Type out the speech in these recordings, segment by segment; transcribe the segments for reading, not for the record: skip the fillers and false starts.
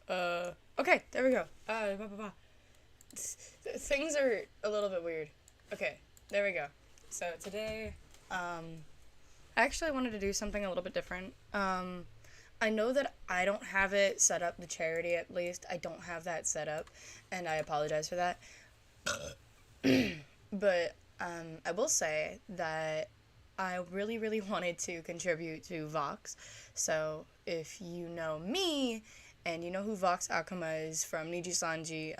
Okay, there we go. Blah, blah, blah. Things are a little bit weird. Okay, there we go. So today, I actually wanted to do something a little bit different. I know that I don't have it set up, the charity at least. I don't have that set up, and I apologize for that. But, I will say that I really, really wanted to contribute to Vox. So, if you know me, and you know who Vox Akuma is from Niji Sanji,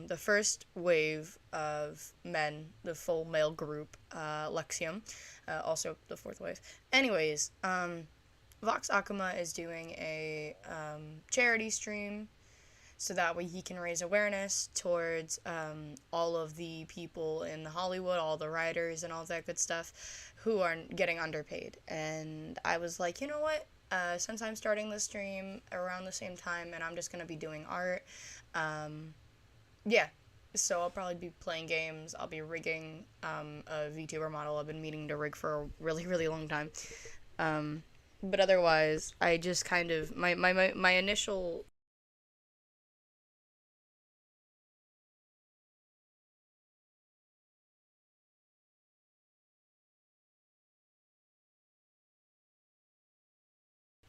the first wave of men, the full male group, Lexium, also the fourth wave. Anyways, Vox Akuma is doing a charity stream so that way he can raise awareness towards all of the people in Hollywood, all the writers and all that good stuff who are getting underpaid. And I was like, you know what? Since I'm starting the stream around the same time and I'm just going to be doing art, yeah. So I'll probably be playing games. I'll be rigging a VTuber model I've been meaning to rig for a really, really long time. But otherwise, I just kind of, my initial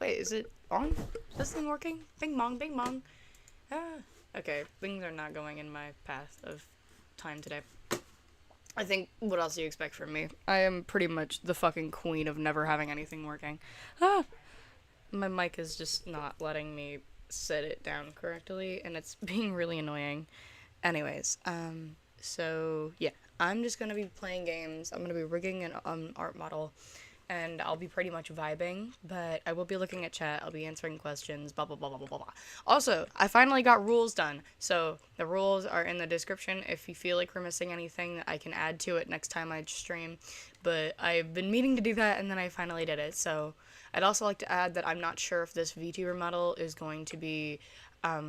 Wait, is it on? Is this thing working? Bing bong, bing bong. Ah. Okay, things are not going in my path of time today. I think, what else do you expect from me? I am pretty much the fucking queen of never having anything working. Ah! My mic is just not letting me set it down correctly, and it's being really annoying. Anyways, so, yeah. I'm just gonna be playing games. I'm gonna be rigging an art model and I'll be pretty much vibing, but I will be looking at chat, I'll be answering questions, blah, blah, blah, blah, blah, blah. Also, I finally got rules done, so the rules are in the description. If you feel like we're missing anything, I can add to it next time I stream, but I've been meaning to do that, and then I finally did it, so I'd also like to add that I'm not sure if this VTuber model is going to be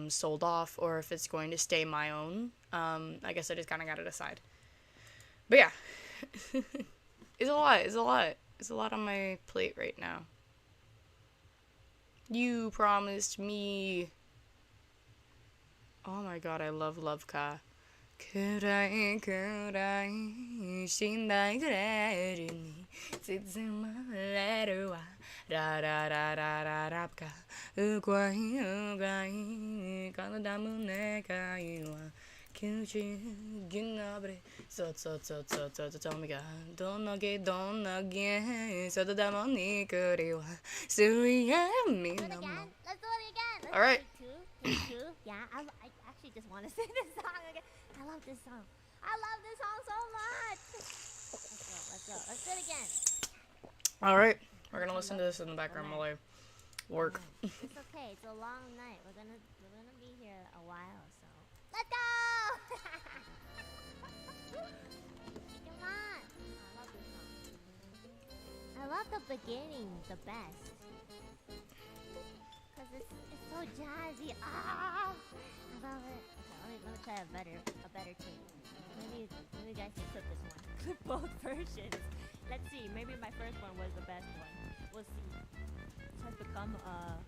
sold off, or if it's going to stay my own. I guess I just kind of gotta decide. But yeah. It's a lot. It's a lot on my plate right now. You promised me. Oh my god, I love Loveka. 暗い暗い信頼くれるに包まれるわララララララブカうがいうがい体胸がいいわ九十銀のぶりそうそうそうそうそうそうみがどんなげどんなげそだだもにくりはすいやみなも Let's do it again. All right. Take two. Yeah, I actually just want to sing this song again. I love this song. I love this song so much. Let's go. Let's do it again. All right. We're gonna listen to this in the background while I work. It's okay. It's a long night. We're gonna be here a while, so let's go. Come on. I love this song. I love the beginning the best. Cause it's so jazzy. Ah, I love it. Okay, let me try a better tune. Maybe you guys can clip this one. Clip both versions. Let's see. Maybe my first one was the best one. We'll see. This has become a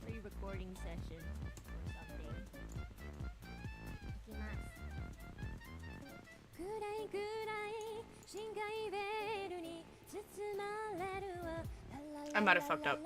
pre-recording session or something. いきます。暗い暗い深海ベルに包まれるわ I might have fucked up.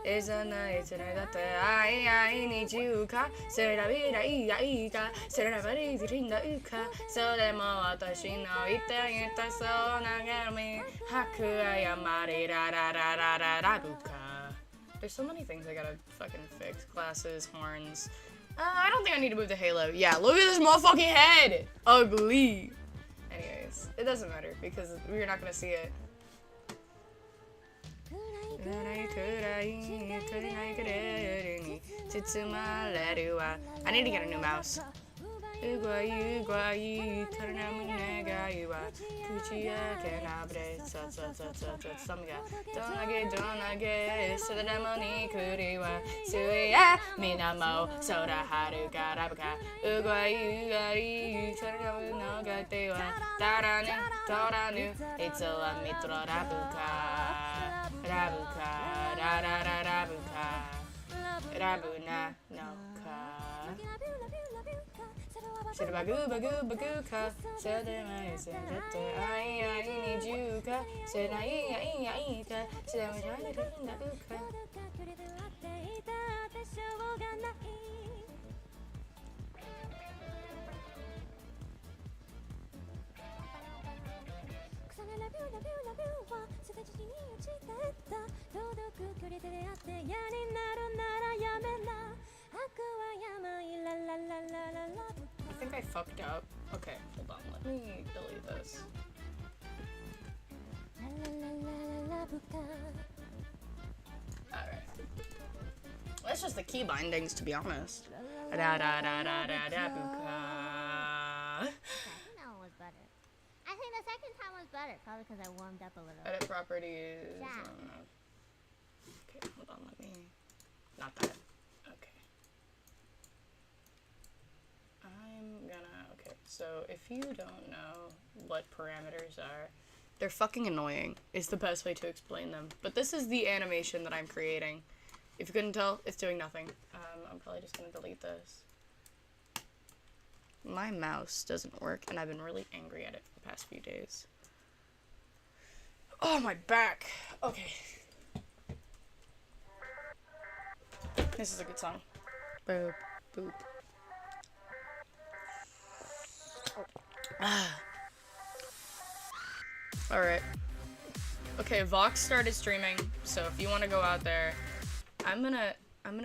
Is a night that I need you ka Serabira Iika Serabari Rinda Uka So demo Watashi no Ite Ita So Nagami Haku Ayamari Rabuka. There's so many things I gotta fucking fix. Glasses, horns. I don't think I need to move the halo. Yeah, look at this motherfucking head! Ugly! Anyways, it doesn't matter because we're not gonna see it. 暗い暗 I need to get a new mouse. Rabuna no ka. Shirabagoo bagoo bagoo ka. Said I need you ka. Said I ka. Said I need you ka. I think I fucked up. Okay, hold on. Let me delete this. Alright. That's just the key bindings, to be honest. Da da da da da da buka. I think that one was better. I think the second time was better, probably because I warmed up a little. Edit properties. Yeah. Okay, hold on. Let me. Not that. Okay. I'm gonna. Okay, so if you don't know what parameters are, they're fucking annoying, is the best way to explain them. But this is the animation that I'm creating. If you couldn't tell, it's doing nothing. I'm probably just gonna delete this. My mouse doesn't work, and I've been really angry at it for the past few days. Oh, my back. Okay. This is a good song. Boop, boop. Alright. Okay, Vox started streaming, so if you want to go out there, I'm gonna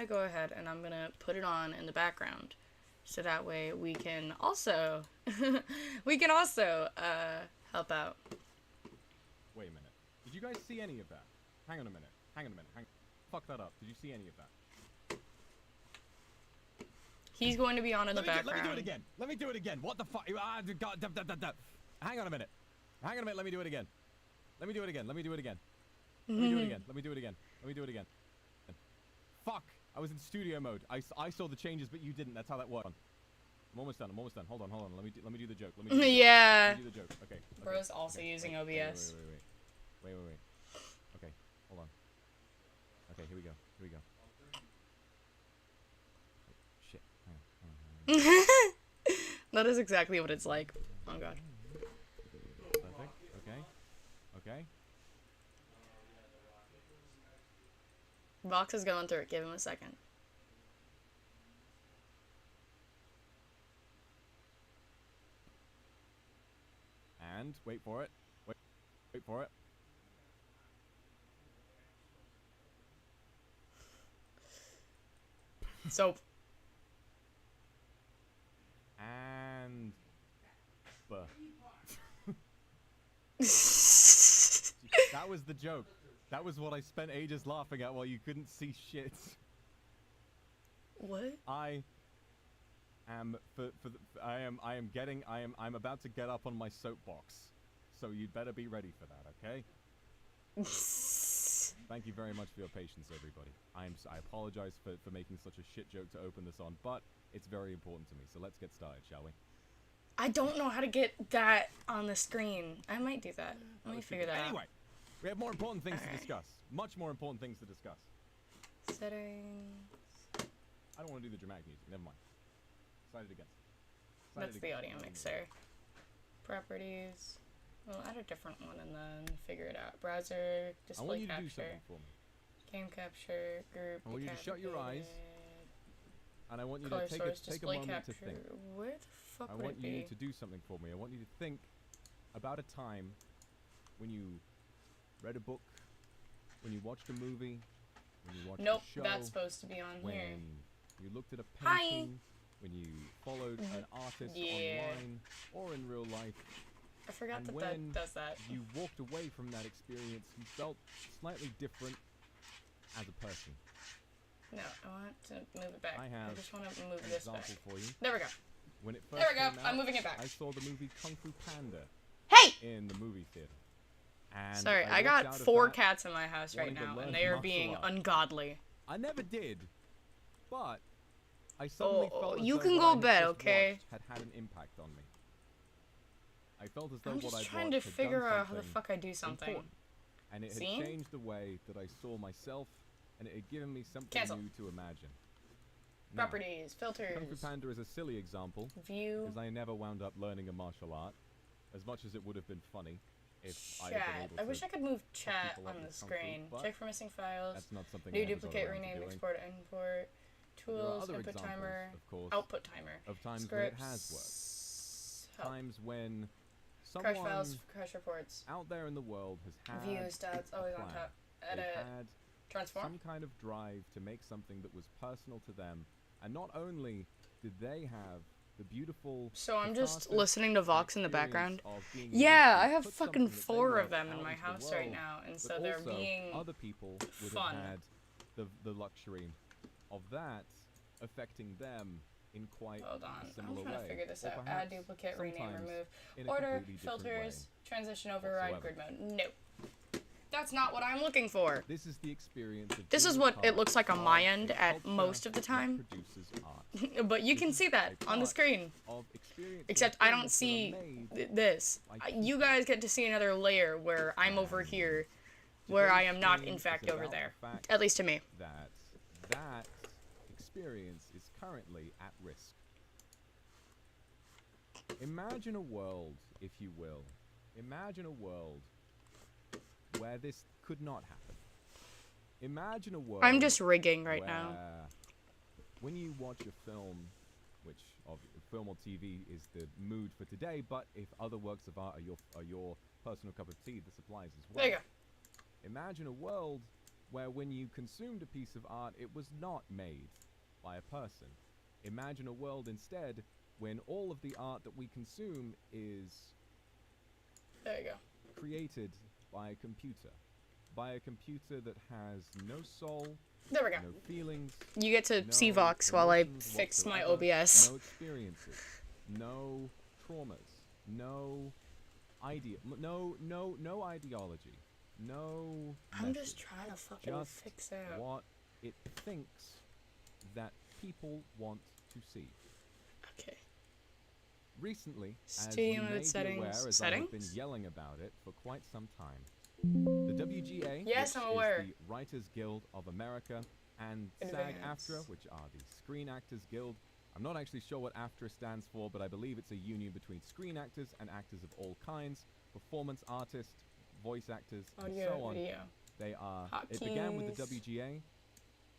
go ahead and I'm gonna put it on in the background, so that way we can also help out. Wait a minute. Did you guys see any of that? Hang on a minute. Fuck that up. Did you see any of that? He's going to be on in the background. Let me do it again. Let me do it again. What the fuck? Hang on a minute. Let me do it again. Let me do it again. Let me do it again. Let me do it again. Let me do it again. Let me do it again. Fuck. I was in studio mode. I saw the changes, but you didn't. That's how that worked. I'm almost done. Hold on. Let me do the joke. Yeah. Let me do the joke. Okay. Bro's also using OBS. Wait. Okay. Hold on. Okay. Here we go. Shit. Hang on. That is exactly what it's like. Oh god. Perfect. Okay. Vox is going through it. Give him a second. And wait for it. Wait for it. Soap. And that was the joke. That was what I spent ages laughing at while you couldn't see shit. What? I'm about to get up on my soapbox. So you'd better be ready for that, okay? Thank you very much for your patience, everybody. I apologize for making such a shit joke to open this on, but it's very important to me. So let's get started, shall we? I don't know how to get that on the screen. I might do that. Let me figure that out. Anyway, we have more important things to discuss. Much more important things to discuss. Settings. I don't want to do the dramatic music. Never mind. Slide it again. That's the audio mixer. Properties. We'll add a different one and then figure it out. Browser, display capture. I want you to do something for me. Game capture, group. I want you to shut your eyes. And I want you Color to source, take a display moment capture. to think. Where the fuck I would want it be? you to do something for me. I want you to think about a time when you read a book, when you watched a movie, when you watched a show. That's supposed to be on when here. you looked at a painting, when you followed an artist Yeah. online or in real life. I forgot And that when that does that. you walked away from that experience, you felt slightly different, as a person. No, I want to move it back. I have just want to move An this back. example for you. There we go. When it first There we go. came out, I'm moving it back. I saw the movie Kung Fu Panda Hey! in the movie theater. And Sorry, I walked got out of 4 that cats in my house right wanting to now, learn and they are martial being arts. ungodly. I never did, but I suddenly Oh, felt as you though can what go I had bed, just okay? watched had an impact on me. I felt as though I'm what just I'd trying to watched had figure done out how the something fuck I do something. important, and it had See? changed the way that I saw myself, and it had given me something Cancel. new to imagine. Now, Properties, Kung Fu filters, Panda is a silly example, view, because I never wound up learning a martial art, as much as it would have been funny if I had been chat. able I to. wish I could move chat people up on the with Kung Fu, screen. but Check for missing files. That's not something New I ever got duplicate, around to rename, doing. export, import, There are tools, other input examples, timer, of course, output timer, of times scripts, when it has worked. help. Times when Crash someone files, crash reports, out there in the world has had view stats, a always on plan. top, They've edit, had transform. some kind of drive to make something that was personal to them, and not only did they have the beautiful So I'm just catharsis listening to Vox in the experience background. of being able Yeah, to I have put fucking something that they 4 love of them in out my into the house right world, now, and but so they're also being other people would fun. have had the luxury of that affecting them in quite Hold on, a I'm similar trying to way. figure this Or out. Add, perhaps duplicate, rename, sometimes remove, in a order, completely different filters, way transition, override, whatsoever. grid mode. No. That's not what I'm looking for. This is the experience of This is being what part it looks like on of my end a at culture most of the that time. produces art. But you This can is see that a on the part screen. of experiencing Except I things don't that are see made this. by You people. guys get to see another layer where I'm over here, where Today's I am not stream in is fact over about the there. fact At least to me. that experience is currently at risk. Imagine a world, if you will. Imagine a world where this could not happen. Imagine a world. I'm just rigging right where now. when you watch a film, which film or TV is the mood for today, but if other works of art are your personal cup of tea, this applies as well. There you go. Imagine a world where when you consumed a piece of art, it was not made by a person. Imagine a world instead when all of the art that we consume is There you go. created by a computer that has no soul, There we go. no feelings, You get to no see Vox while I emotions fix my whatsoever, OBS. no experiences, no traumas, no no ideology, no I'm message, just trying to fucking just fix out. what it thinks that people want to see. Okay. Recently, as Studio you mode may be settings. aware, as I have been Settings? yelling about it for quite some time, the WGA, Yes, which I'm aware. is the Writers Guild of America, and SAG-AFTRA, which are the Screen Actors Guild. I'm not actually sure what AFTRA stands for, but I believe it's a union between screen actors and actors of all kinds, performance artists, voice actors, and Audio, so on. video. They are. Hotkeys. It began with the WGA,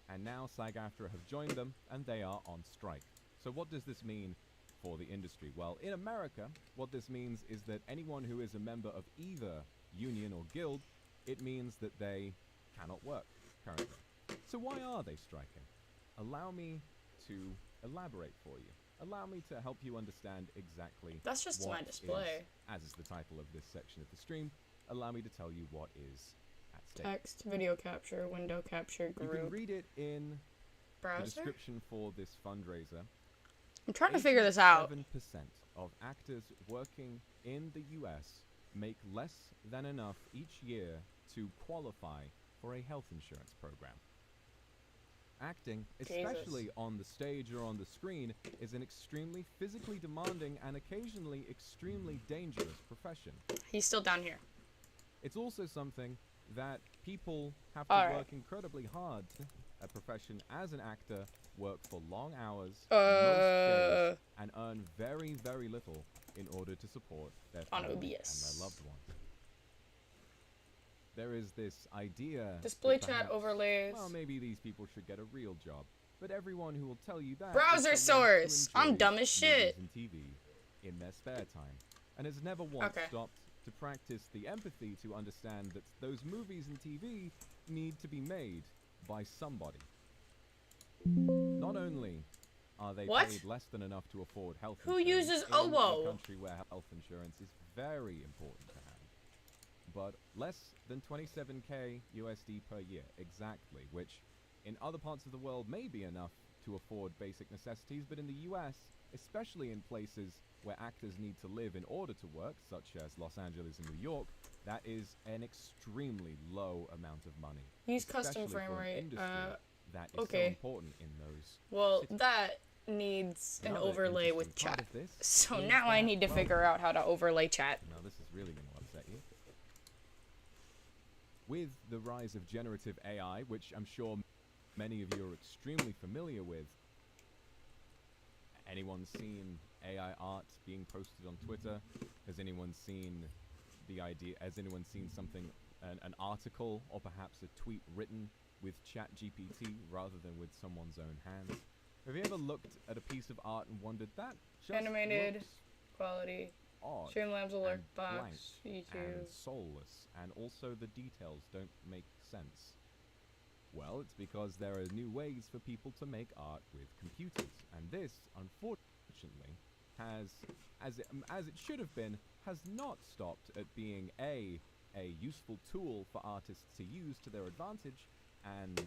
and now SAG-AFTRA have joined them, and they are on strike. So what does this mean for the industry? Well, in America, what this means is that anyone who is a member of either union or guild, it means that they cannot work currently. So why are they striking? Allow me to elaborate for you. Allow me to help you understand exactly That's just what my display. as is the title of this section of the stream, allow me to tell you what is at stake. Text, video capture, window capture, You can group, read it in the browser. description for this fundraiser. I'm trying to figure this out. 7% of actors working in the US make less than enough each year to qualify for a health insurance program. Acting, especially on the stage or on the screen, is an extremely physically demanding and occasionally extremely dangerous profession. He's still down here. It's also something that people have to Alright. work incredibly hard. A profession as an actor, work for long hours, Uh. most days, and earn very, very little in order to support their On family OBS. and their loved ones. There is this idea Display that chat perhaps, overlays. well, maybe these people should get a real job. But everyone who will tell you that Browser is someone who source. I'm enjoys dumb as movies shit. and TV in their spare time, and has never once Okay. stopped to practice the empathy to understand that those movies and TV need to be made by somebody. Not only are they What? paid less than enough to afford health Who insurance uses in OWO? a country where health insurance is very important to have, but less than 27k USD per year, exactly, which in other parts of the world may be enough to afford basic necessities, but in the US, especially in places where actors need to live in order to work, such as Los Angeles and New York, that is an extremely low amount of money. Use custom especially frame for an rate. industry that is so Okay. important in those Well, cities. that needs an Another overlay with interesting part chat. of this So is now I that, need to well, figure out how to overlay chat. now this is really going to upset you. With the rise of generative AI, which I'm sure many of you are extremely familiar with, anyone seen AI art being posted on Twitter? Has anyone seen has anyone seen something, an article or perhaps a tweet written with ChatGPT rather than with someone's own hands? Have you ever looked at a piece of art and wondered, that just Animated, looks quality, odd Streamlabs alert and box, blank YouTube. and soulless, and also the details don't make sense? Well, it's because there are new ways for people to make art with computers, and this, unfortunately, has, as it should have been, has not stopped at being a useful tool for artists to use to their advantage,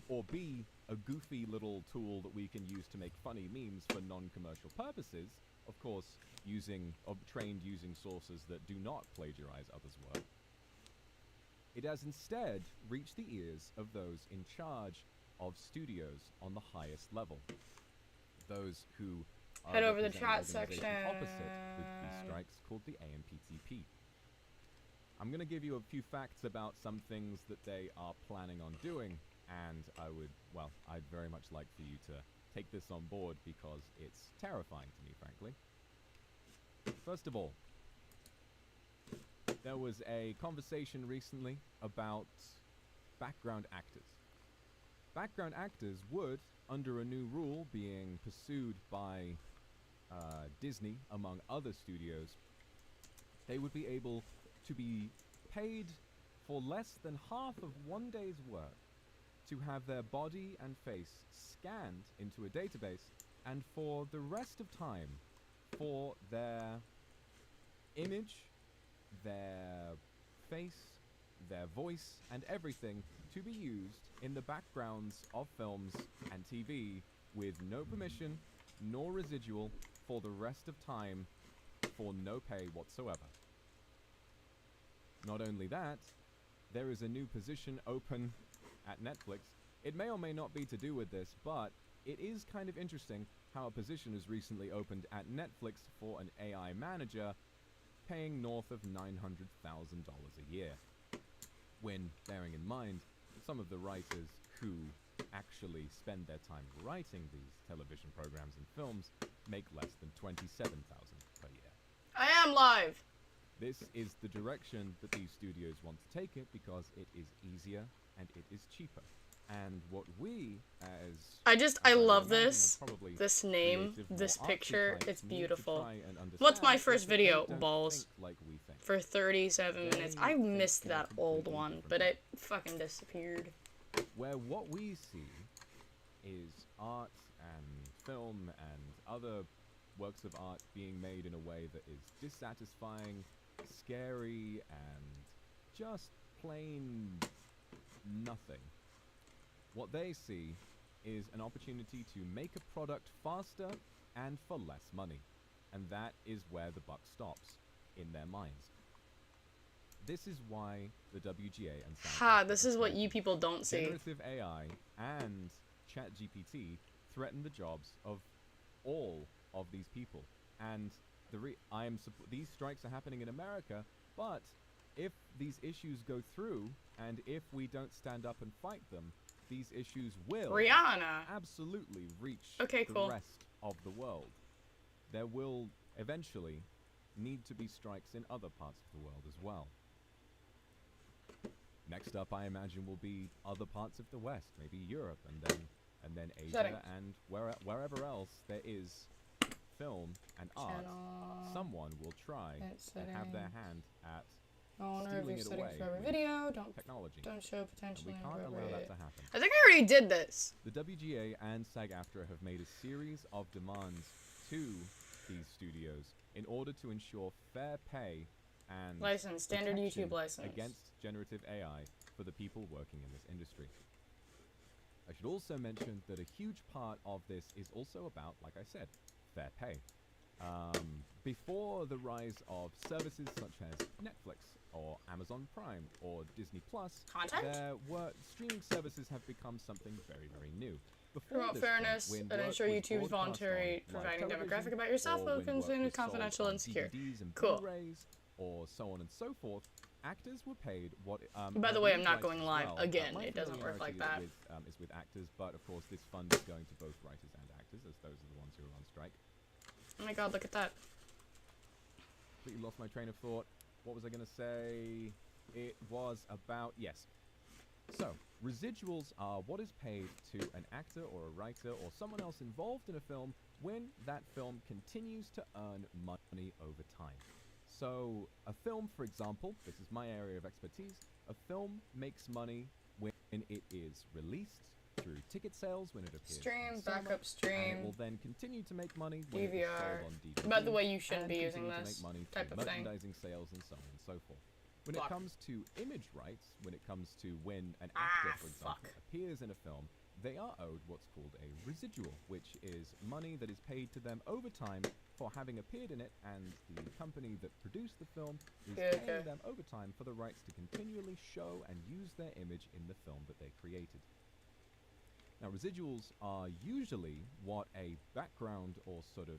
or B, a goofy little tool that we can use to make funny memes for non-commercial purposes, of course, trained using sources that do not plagiarize others' work. It has instead reached the ears of those in charge of studios on the highest level. Those who are Head over the representing chat organizations section. opposite these strikes, called the AMPTP. I'm going to give you a few facts about some things that they are planning on doing, and I'd very much like for you to take this on board because it's terrifying to me, frankly. First of all, there was a conversation recently about background actors. Background actors would, under a new rule being pursued by Disney, among other studios, they would be able to be paid for less than half of one day's work to have their body and face scanned into a database, and for the rest of time, for their image, their face, their voice, and everything to be used in the backgrounds of films and TV with no permission nor residual for the rest of time for no pay whatsoever. Not only that, there is a new position open at Netflix. It may or may not be to do with this, but it is kind of interesting how a position has recently opened at Netflix for an AI manager paying north of $900,000 a year. When bearing in mind some of the writers who actually spend their time writing these television programs and films make less than $27,000 per year. I am live! This is the direction that these studios want to take it because it is easier and it is cheaper. And what we, I love imagine, this. are probably This name, creative, this more picture, artsy it's types, need to beautiful. try and What's my understand first is that they video? don't Balls. think like we think. For 37 minutes. They I think missed in a that old completely one, different but way. it fucking disappeared. Where what we see is art and film and other works of art being made in a way that is dissatisfying, scary, and just plain nothing. What they see is an opportunity to make a product faster and for less money. And that is where the buck stops in their minds. This is why the WGA and Ha, this is what you people don't see. generative AI and ChatGPT threaten the jobs of all of these people. And these strikes are happening in America, but if these issues go through and if we don't stand up and fight them, these issues will Rihanna. absolutely reach Okay, the cool. rest of the world. There will eventually need to be strikes in other parts of the world as well. Next up, I imagine, will be other parts of the West, maybe Europe, and then Asia, Settings. and wherever else there is film and art. Channel. Someone will try and have their Settings. hand at Owner stealing review it settings away for every with video. technology. Don't show And potentially we can't allow inappropriate. that to happen. I think I already did this. The WGA and SAG-AFTRA have made a series of demands to these studios in order to ensure fair pay and License, standard protection YouTube license. against generative AI for the people working in this industry. I should also mention that a huge part of this is also about, like I said, fair pay. Before the rise of services such as Netflix or Amazon Prime or Disney Plus, Content? there were streaming services have become something very, very new. Before Promote this point, fairness when and work ensure was YouTube's broadcast on voluntary live providing television, demographic about yourself, or while when work considered was sold confidential on and secure. DVDs and Cool. Blu-rays, or so on and so forth, actors were paid what. By and the I way, believe I'm not writers going as live well. again. My It doesn't work like familiarity that. is with actors, but of course this fund is going to both writers and actors, as those are the ones who are on strike. Oh my god, look at that. Completely lost my train of thought. What was I going to say? It was about, yes. So, residuals are what is paid to an actor or a writer or someone else involved in a film when that film continues to earn money over time. So, a film, for example, this is my area of expertise, a film makes money when it is released through ticket sales, when it appears Stream, on cinema, backup stream, and it will then continue to make money when it is DVR. sold on DVD. By the way, you shouldn't and be using continue to this make money type through of thing. merchandising sales and so on and so forth. When Fuck. it comes to image rights, when it comes to when an actor, for example, fuck. appears in a film, they are owed what's called a residual, which is money that is paid to them over time for having appeared in it, and the company that produced the film is paying them over time for the rights to continually show and use their image in the film that they created. Now, residuals are usually what a background or sort of,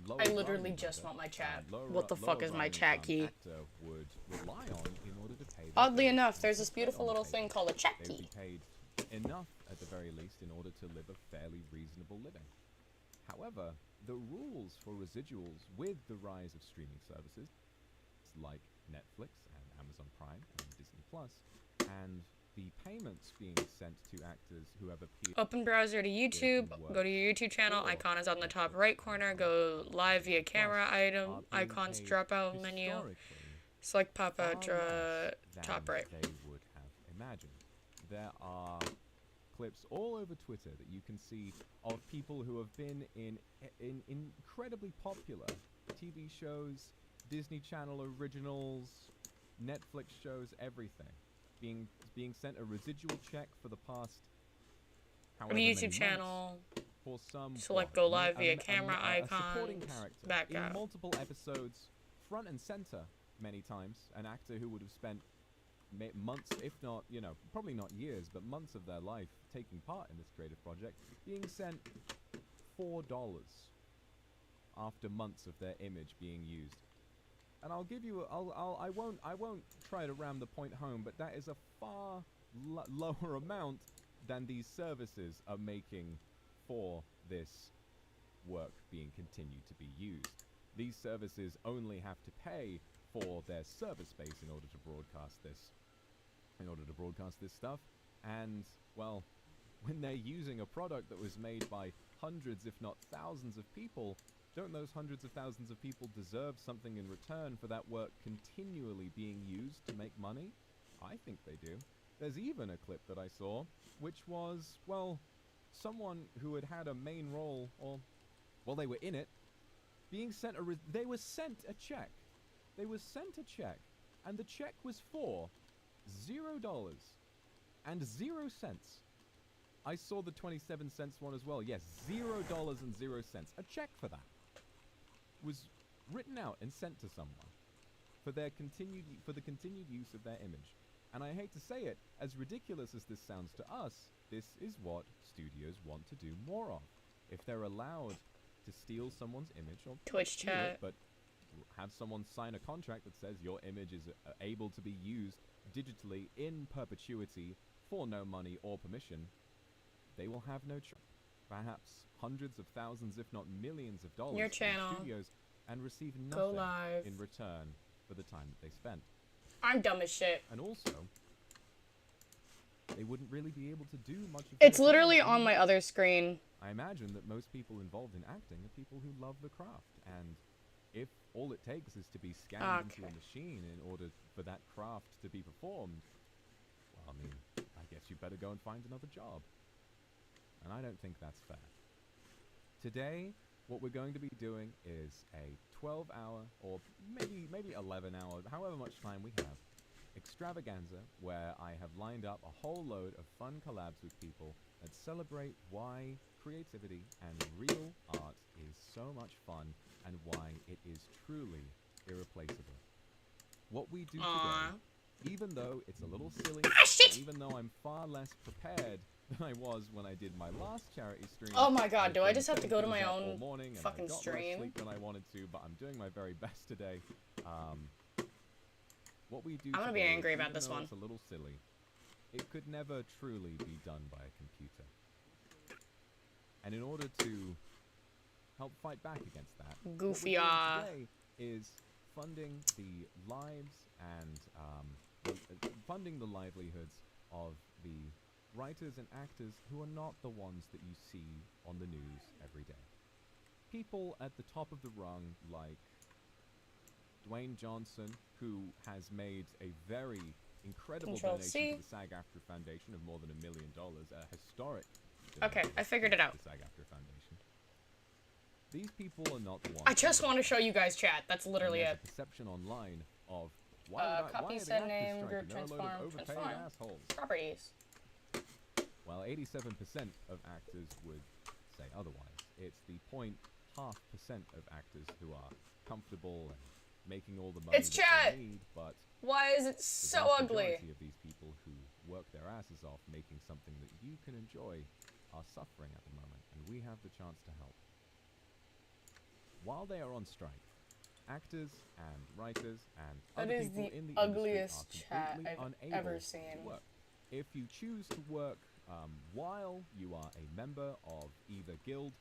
lower I literally running just actor, want my chat. lower- What the fuck lower is my running, chat key? actor would rely on in order to pay their Oddly bills enough, and there's to this stay beautiful on little the thing page. called a chat They would key. be paid enough at the very least in order to live a fairly reasonable living. However, the rules for residuals with the rise of streaming services like Netflix and Amazon Prime and Disney Plus, and the payments being sent to actors who have appeared Open browser to YouTube, go to your YouTube channel, for icon is on the top Netflix right and corner, on go Disney live via Plus camera are item, being icons paid drop out menu, historically select pop far out, less top than right. they would have imagined. There are clips all over Twitter that you can see of people who have been in incredibly popular TV shows, Disney Channel originals, Netflix shows, everything, being sent a residual check for the past however On the many YouTube months channel, for some select go live a- via a- camera a supporting icons, character back in out. multiple episodes, front and center many times, an actor who would have spent months, if not, probably not years, but months of their life taking part in this creative project, being sent $4 after months of their image being used. And I'll give you, I won't try to ram the point home, but that is a far lower amount than these services are making for this work being continued to be used. These services only have to pay for their server space in order to broadcast this stuff, and well, when they're using a product that was made by hundreds if not thousands of people, don't those hundreds of thousands of people deserve something in return for that work continually being used to make money? I think they do. There's even a clip that I saw which was, well, someone who had a main role, or well, they were in it, being sent they were sent a check. They were sent a check, and the check was for $0 and 0 cents. I saw the 27-cent one as well. Yes, $0 and 0 cents. A check for that was written out and sent to someone for the continued use of their image. And I hate to say it, as ridiculous as this sounds to us, this is what studios want to do more of. If they're allowed to steal someone's image, or Twitch steal chat. it, but have someone sign a contract that says your image is able to be used digitally in perpetuity for no money or permission, they will have no choice. Perhaps hundreds of thousands, if not millions of dollars Your from channel. studios, and receive Go nothing live. in return for the time that they spent. I'm dumb as shit. And also, they wouldn't really be able to do much of It's their literally job on my anymore. other screen. I imagine that most people involved in acting are people who love the craft, and if all it takes is to be scanned into a machine in order for that craft to be performed, well, I mean, I guess you better go and find another job. And I don't think that's fair. Today, what we're going to be doing is a 12-hour, or maybe 11-hour, however much time we have, extravaganza where I have lined up a whole load of fun collabs with people that celebrate why creativity and real art is so much fun and why it is truly irreplaceable. What we do today, even though it's a little silly, even though I'm far less prepared than I was when I did my last charity stream. Oh my god, I've do I been just have to go to staying my up all own morning and fucking I got less stream? sleep than I wanted to, but I'm doing my very best today. What we do I'm gonna be today, angry about even this though one. It's a little silly. It could never truly be done by a computer. And in order to help fight back against that, Goofy, what we're doing today is funding the lives and funding the livelihoods of the writers and actors who are not the ones that you see on the news every day. People at the top of the rung like Dwayne Johnson, who has made a very incredible donation to the SAG-AFTRA Foundation of more than $1 million, a historic Okay, I figured it out. to the SAG-AFTRA Foundation. These people are not the ones. I just want to show you guys chat. That's literally and it. there's a perception online of why Copy, are the send actors name, striking? group They're a load transform, of overpaid transform. assholes. Properties. Well, 87% of actors would say otherwise. It's the 0.5% of actors who are comfortable and making all the money It's that chat! they need, but Why is it the so vast ugly? majority of these people who work their asses off making something that you can enjoy are suffering at the moment, and we have the chance to help. While they are on strike, actors and writers and That other is people the in the ugliest industry chat are completely I've unable ever to seen. work. If you choose to work while you are a member of either guild,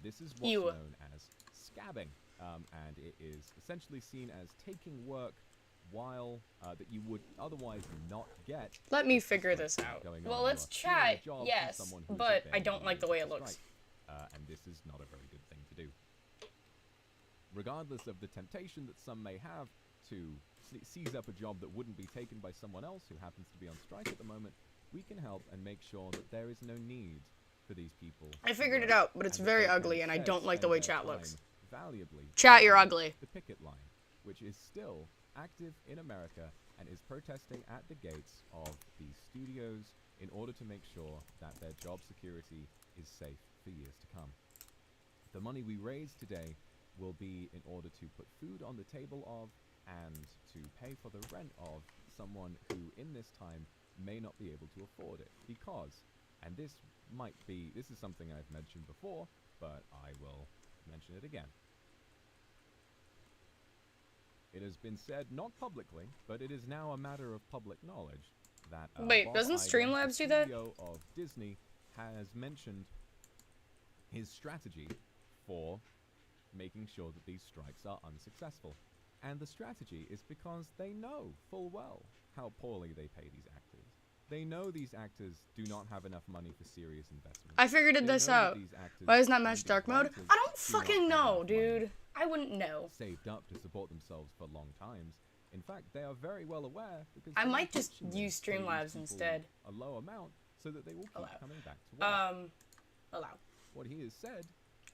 this is what's known as scabbing, and it is essentially seen as taking work while that you would otherwise not get. Let me figure this out. Well, let's chat, yes, but I don't like the way it looks. And this is not a very good thing to do. Regardless of the temptation that some may have to seize up a job that wouldn't be taken by someone else who happens to be on strike at the moment, we can help and make sure that there is no need for these people. I figured it out, but it's very ugly, and I don't like the way chat looks. Valuably, Chat, you're ugly. the picket line, which is still active in America and is protesting at the gates of the studios in order to make sure that their job security is safe for years to come. The money we raise today will be in order to put food on the table of and to pay for the rent of someone who in this time may not be able to afford it because, and this is something I've mentioned before, but I will mention it again. It has been said, not publicly, but it is now a matter of public knowledge that Wait, Bob doesn't Iger, Streamlabs the do that? CEO of Disney, has mentioned his strategy for making sure that these strikes are unsuccessful. And the strategy is because they know full well how poorly they pay these actors. They know these actors do not have enough money for serious investment. I figured this out. Why doesn't that match dark mode? I don't fucking know, dude. I wouldn't know. Saved up to support themselves for long times. In fact, they are very well aware because I they might just intentionally use pay these Streamlabs people instead. a low amount so that they will keep Allow. coming back to work. Allow. What he has said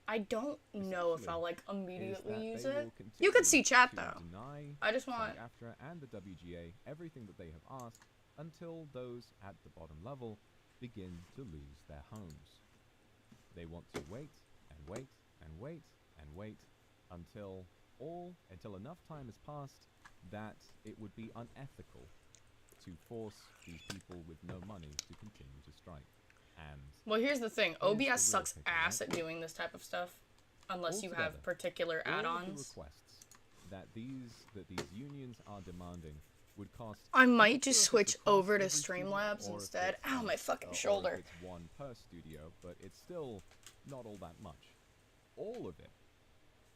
I don't know if I'll like is immediately that use they it. will You could see continue chat to though. deny I just want. SAG-AFTRA and the WGA everything that they have asked until those at the bottom level begin to lose their homes. They want to wait and wait and wait and wait until enough time has passed that it would be unethical to force these people with no money to continue to strike. And Well, here's the thing. Here's the OBS real sucks picture, ass right? at doing this type of stuff, unless you Altogether, have particular all of the add-ons. requests that these unions are demanding would cost. I might I'm not just sure if it's switch across over to every studio Streamlabs or if instead. it's, Ow, my fucking or if shoulder. it's one per studio, but it's still not all that much. All of it,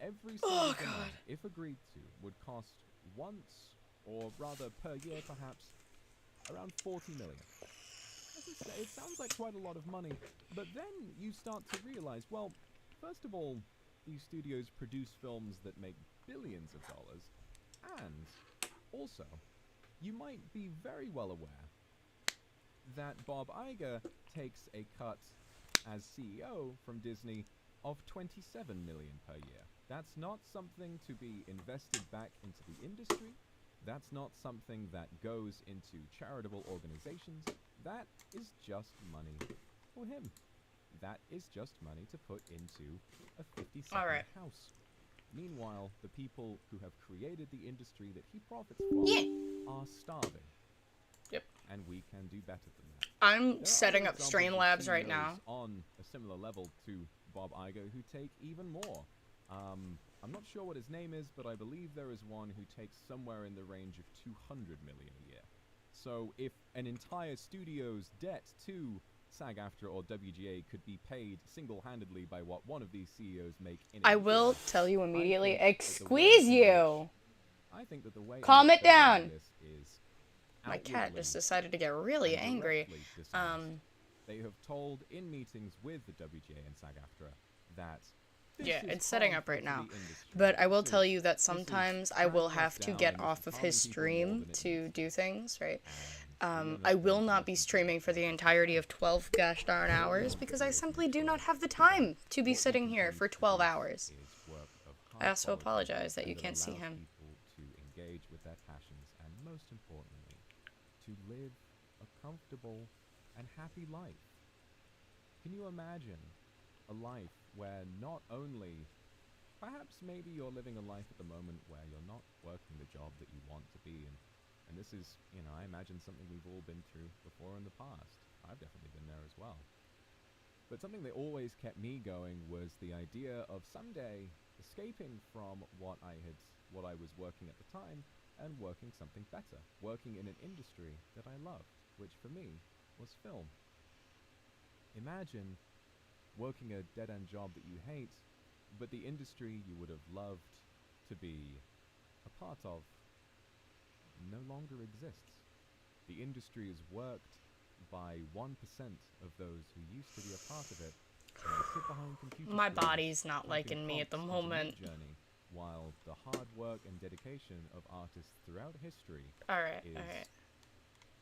every single demand, if agreed to, would cost once, or rather per year perhaps, around 40 million. It sounds like quite a lot of money, but then you start to realize, well, first of all, these studios produce films that make billions of dollars, and also, you might be very well aware that Bob Iger takes a cut as CEO from Disney of 27 million per year. That's not something to be invested back into the industry. That's not something that goes into charitable organizations. That is just money for him. That is just money to put into a 50-second Alright. house. Meanwhile, the people who have created the industry that he profits from Yeah. are starving. Yep. And we can do better than that. I'm There are setting other up examples of Streamlabs right CEOs now. on a similar level to Bob Iger who take even more. I'm not sure what his name is, but I believe there is one who takes somewhere in the range of 200 million a year. So if an entire studio's debt to SAG-AFTRA or WGA could be paid single-handedly by what one of these CEOs make in a I year, will tell you immediately. think that the way Excuse in you. I think that the way in Calm which it they're down. doing this is My cat just outwardly decided to get really and angry. directly dishonest. They have told in meetings with the WGA and SAG-AFTRA that this Yeah, is it's setting up harmful right to now. the industry. But I will This tell is- you that this is sometimes I will shutting us have to down get and this off is of harming his people more stream than it to needs do things, right? And we I will understand not be this is streaming for the entirety of 12 gosh darn hours because I simply do not have the time to be sitting here for 12 hours. is work of I high also quality apologize that you and can't see allows him. people to engage with their passions and most importantly, to live a comfortable and happy life. Can you imagine a life where not only, perhaps maybe you're living a life at the moment where you're not working the job that you want to be, and this is, you know, I imagine something we've all been through before in the past. I've definitely been there as well. But something that always kept me going was the idea of someday escaping from what I was working at the time and working something better, working in an industry that I loved, which for me was film. Imagine working a dead-end job that you hate, but the industry you would have loved to be a part of no longer exists. The industry is worked by 1% of those who used to be a part of it, and they sit behind computer My screens body's not typing liking me at the prompts into moment. Midjourney, while the hard work and dedication of artists throughout history Alright, is alright.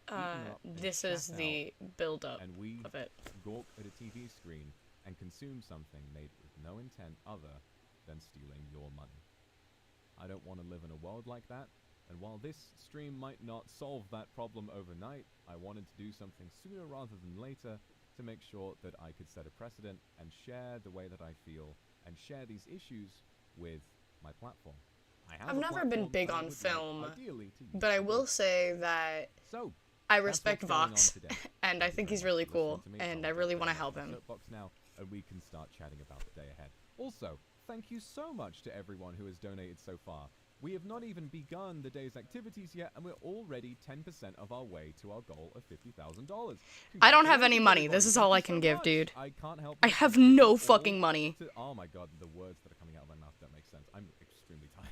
eaten up and This is shat the build-up and we of it. gawk at a TV screen and consume something made with no intent other than stealing your money. I don't want to live in a world like that, and while this stream might not solve that problem overnight, I wanted to do something sooner rather than later to make sure that I could set a precedent and share the way that I feel and share these issues with my platform. I have I've a never been platform big and I on would film, like, ideally, to use but I it. will say that So, I that's respect what's going on Vox, today. and I Thank you think very he's much really for listening cool, to me. and I'll I really get want to down help my him. soapbox now, and we can start chatting about the day ahead. Also, thank you so much to everyone who has donated so far. We have not even begun the day's activities yet, and we're already 10% of our way to our goal of $50,000. I don't have any Congratulations, money. everybody. This is Thank all you I can so give, much. dude. I can't help I but have to give no you all fucking money. oh my god, the words that are coming out of my mouth don't make sense. I'm extremely tired.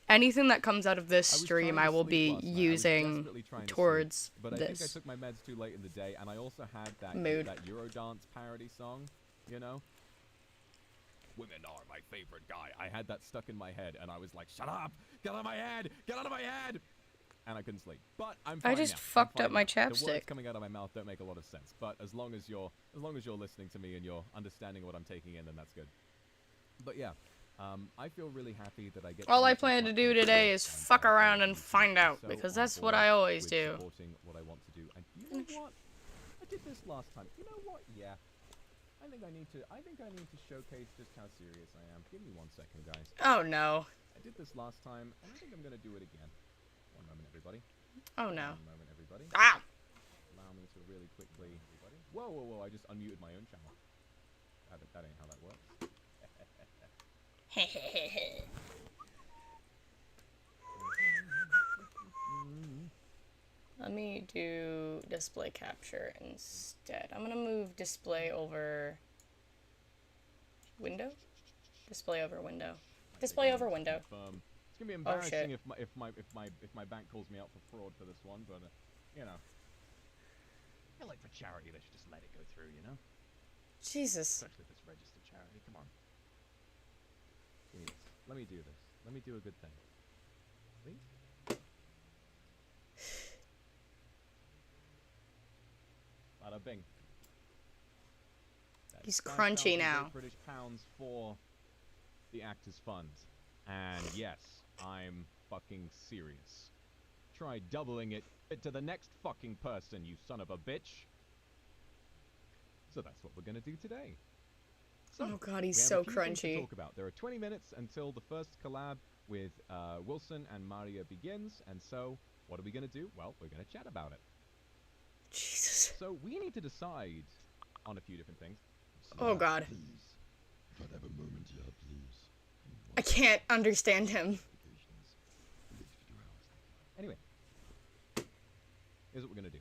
Anything that comes out of this I was stream, trying I to will sleep be last night. I was using desperately trying to towards sleep, but I think I this. took my meds too late in the day, and I also had that Mood. that Eurodance parody song, you know. Women are my favorite guy. I had that stuck in my head, and I was like, "Shut up! Get out of my head! Get out of my head!" And I couldn't sleep. But I'm fine I just now. I'm fucked fine up my now. The words chapstick. coming out of my mouth don't make a lot of sense. But as long as you're listening to me and you're understanding what I'm taking in, then that's good. But yeah. I feel really happy that I get All I use my plan to do platform today to is and fuck all around of and you find are out, so because on that's what board I always with do. supporting what I want to do. And you know what? I did this last time. You know what? Yeah. I think I need to showcase just how serious I am. Give me 1 second, guys. Oh no. I did this last time, and I think I'm gonna do it again. One moment, everybody. Oh no. One moment, everybody. Ah! Allow me to really quickly. Everybody. Whoa, whoa, whoa! I just unmuted my own channel. That ain't how that works. Let me do display capture instead. I'm gonna move display over window? Display over window. Display over window. It's gonna be Oh, shit. embarrassing if my bank calls me out for fraud for this one, but you know. I feel like for charity they should just let it go through, you know? Jesus. Especially if it's registered charity. Come on. Give me this. Let me do this. Let me do a good thing. Please? Bada bing. That He's is crunchy 5,000 now. British pounds for the Actors Fund. And yes, I'm fucking serious. try doubling it to the next fucking person, you son of a bitch. So that's what we're gonna do today. So, Oh god, he's we have so a few things to crunchy. talk about. There are 20 minutes until the first collab with Wilson and Maria begins, and so what are we gonna do? Well, we're gonna chat about it. Jesus. So we need to decide on a few different things. Oh god. Please. If I'd have a moment here, please. I can't understand him. Anyway, here's what we're gonna do.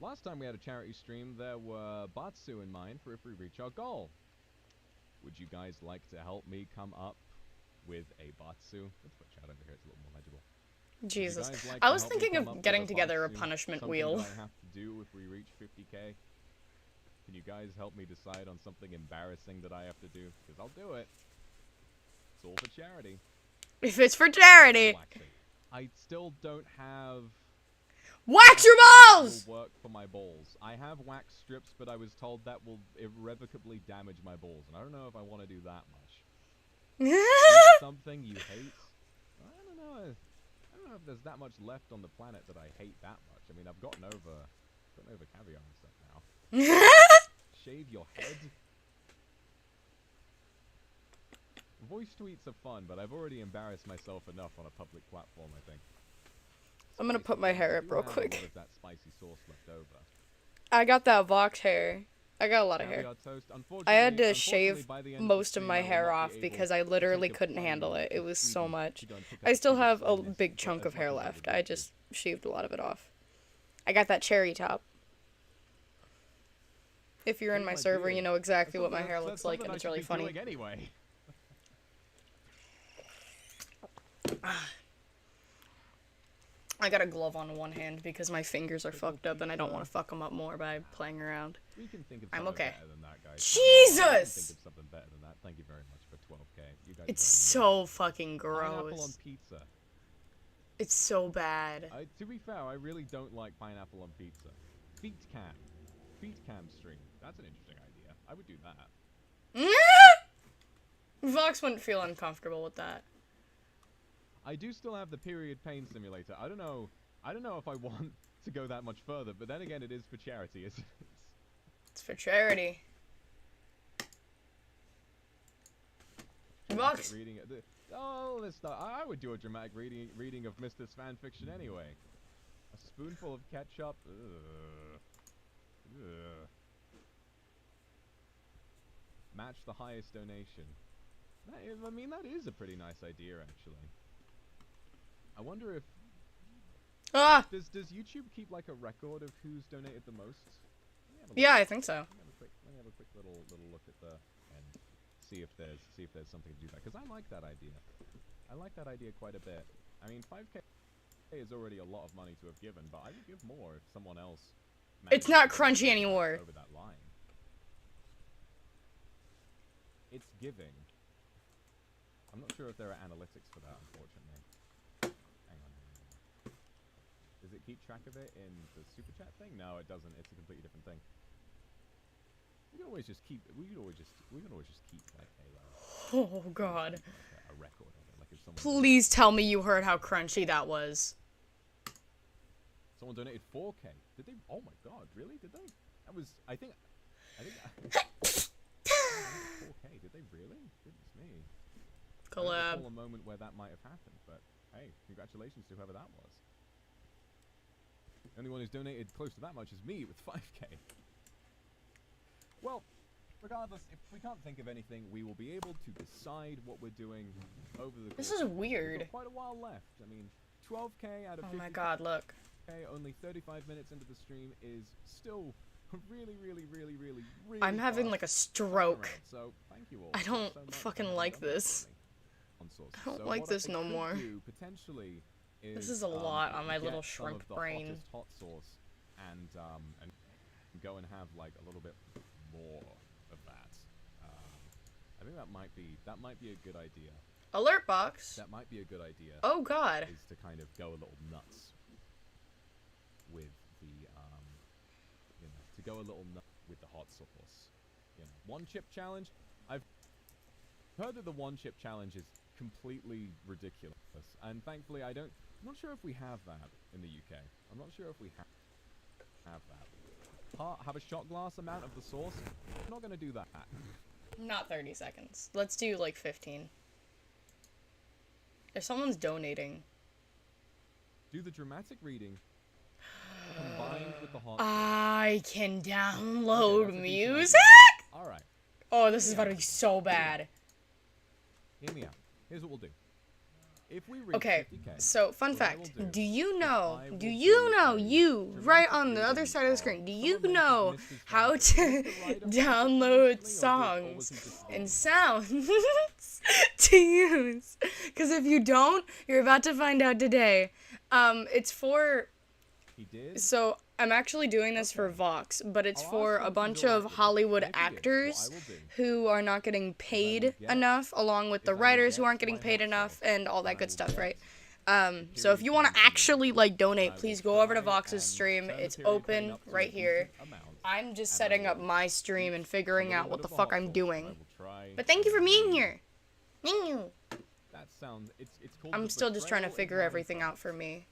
Last time we had a charity stream, there were Batsu in mind for if we reach our goal. Would you guys like to help me come up with a Batsu? Let's put chat over here, it's a little more legible. Jesus. Like I was thinking of getting together a punishment wheel. Something that I have to do if we reach 50k. Can you guys help me decide on something embarrassing that I have to do? Because I'll do it. It's all for charity. If it's for charity. I still don't have... Wax your balls! Will work for my balls. I have wax strips, but I was told that will irrevocably damage my balls, and I don't know if I want to do that much. Something you hate? I don't know. I don't know if there's that much left on the planet that I hate that much. I mean, I've gotten over caviar and stuff now. Shave your head. Voice tweets are fun, but I've already embarrassed myself enough on a public platform, I think. I'm gonna put my hair up real A lot quick. of that spicy sauce left over. I got that Vox hair. I got a lot of hair. Caviar toast. I had to Unfortunately, shave by the end of the most of stream, my I will hair not off be because able I to literally take a couldn't funny handle it. It to was so Sweden much. to go and pick I up still some have a of this, big but chunk as of much hair as I left. would I like to. just shaved a lot of it off. I got that cherry top. If you're in my server, you know exactly what my hair looks like, and it's really funny. Anyway. I got a glove on one hand because my fingers are fucked up and I don't want to fuck them up more by playing around. We can think of I'm something okay. better than that, guys. Jesus! We can think of something better than that. Thank you very much for 12k. You guys It's are so fucking pineapple on gross. pizza. It's so bad. To be fair, I really don't like pineapple on pizza. Feet cam stream. That's an interesting idea. I would do that. Vox wouldn't feel uncomfortable with that. I do still have the period pain simulator. I don't know if I want to go that much further, but then again, it is for charity, isn't it? It's for charity. Vox. Oh, this stuff. I would do a dramatic reading of Mr.'s fanfiction anyway. A spoonful of ketchup. Ugh. Ugh. Match the highest donation. I mean, that is a pretty nice idea, actually. I wonder if... Ah! Does YouTube keep, like, a record of who's donated the most? Yeah, I think so. Let me have a quick little look at the... and see if there's something to do that. Because I like that idea. I like that idea quite a bit. I mean, 5k is already a lot of money to have given, but I would give more if someone else... It's not crunchy anymore. Over that line. It's giving. I'm not sure if there are analytics for that, unfortunately. Hang on. Does it keep track of it in the super chat thing? No, it doesn't. It's a completely different thing. We can always just keep. We can always just keep like a. Oh god. Like a record of it. Like if someone. Please tell me you heard how crunchy that was. Someone donated 4k. Did they? Oh my god, really? Did they? That was. I think. 4k. Did they really? Goodness me. Collab. I don't recall a moment where that might have happened, but hey, congratulations to whoever that was. The only one who's donated close to that much is me with 5k. Well, regardless, if we can't think of anything, we will be able to decide what we're doing over the course. This is weird. We've got quite a while left. I mean, 12k out of 50k. Oh my god, look. Only 35 minutes into the stream is still really I'm having fast like a stroke. turnaround. So, thank you all I don't so much for fucking having like done that this. for me on Sources. I don't So like what this I no could more. do potentially This is a lot on my get little some shrimp of the brain. hottest hot sauce and go and have like a little bit more of that. I think that might be a good idea. Alert box. That might be a good idea. Oh god. Is to kind of go a little nuts with the to go a little nuts with the hot sauce. One chip challenge. I've heard that the one chip challenge is completely ridiculous, and thankfully I don't I'm not sure if we have that in the UK. I'm not sure if we have that. Have a shot glass amount of the sauce? I'm not going to do that. Not 30 seconds. Let's do like 15. If someone's donating. Do the dramatic reading combined with the hot. I can download music? Alright. Oh, this is about to be so bad. Hear me out. Here's what we'll do. If we reach Okay, 50K, so fun what I fact. will Do you know, I will you do a right dramatic on the other reading side of the of screen, do some you of Mrs. know Mrs. how Vanderbilt. to Was it the right of download originally, or songs was he just and stealing? sounds to use? Because if you don't, you're about to find out today. It's for, He did? so I'm actually doing this for Okay. Vox, but it's I'll for ask him a if he's bunch alright of with it. Hollywood And if he is, what actors I will do who are not getting paid get- enough, along with the I will writers who get aren't getting my paid hot enough, sauce, and all that and I good will stuff, get right? the So if you want to period actually like and donate, I will please go over to try Vox's and stream. turn the It's period open pain up to right a here. decent amount, I'm just and I setting up will my stream and eat figuring a out little what bit the of fuck hot I'm sauce, doing. and I will try But thank you for and being do- here. Thank you. That sounds it's called I'm the still just trying to betrayal in figure everything hindsight. out for me.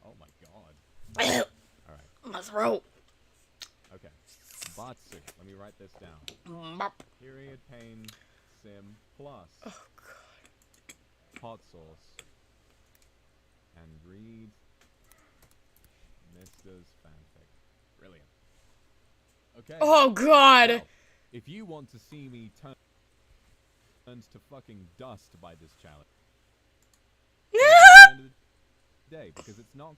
Oh my god. Alright. My throat. Okay. Batsu. Let me write this down. Mop. Period pain sim plus Oh god. hot sauce. And read Mr.'s fanfic. Brilliant. Okay. Oh god. Well, if you want to see me turned to fucking dust by this challenge, at the end of the day, because it's not.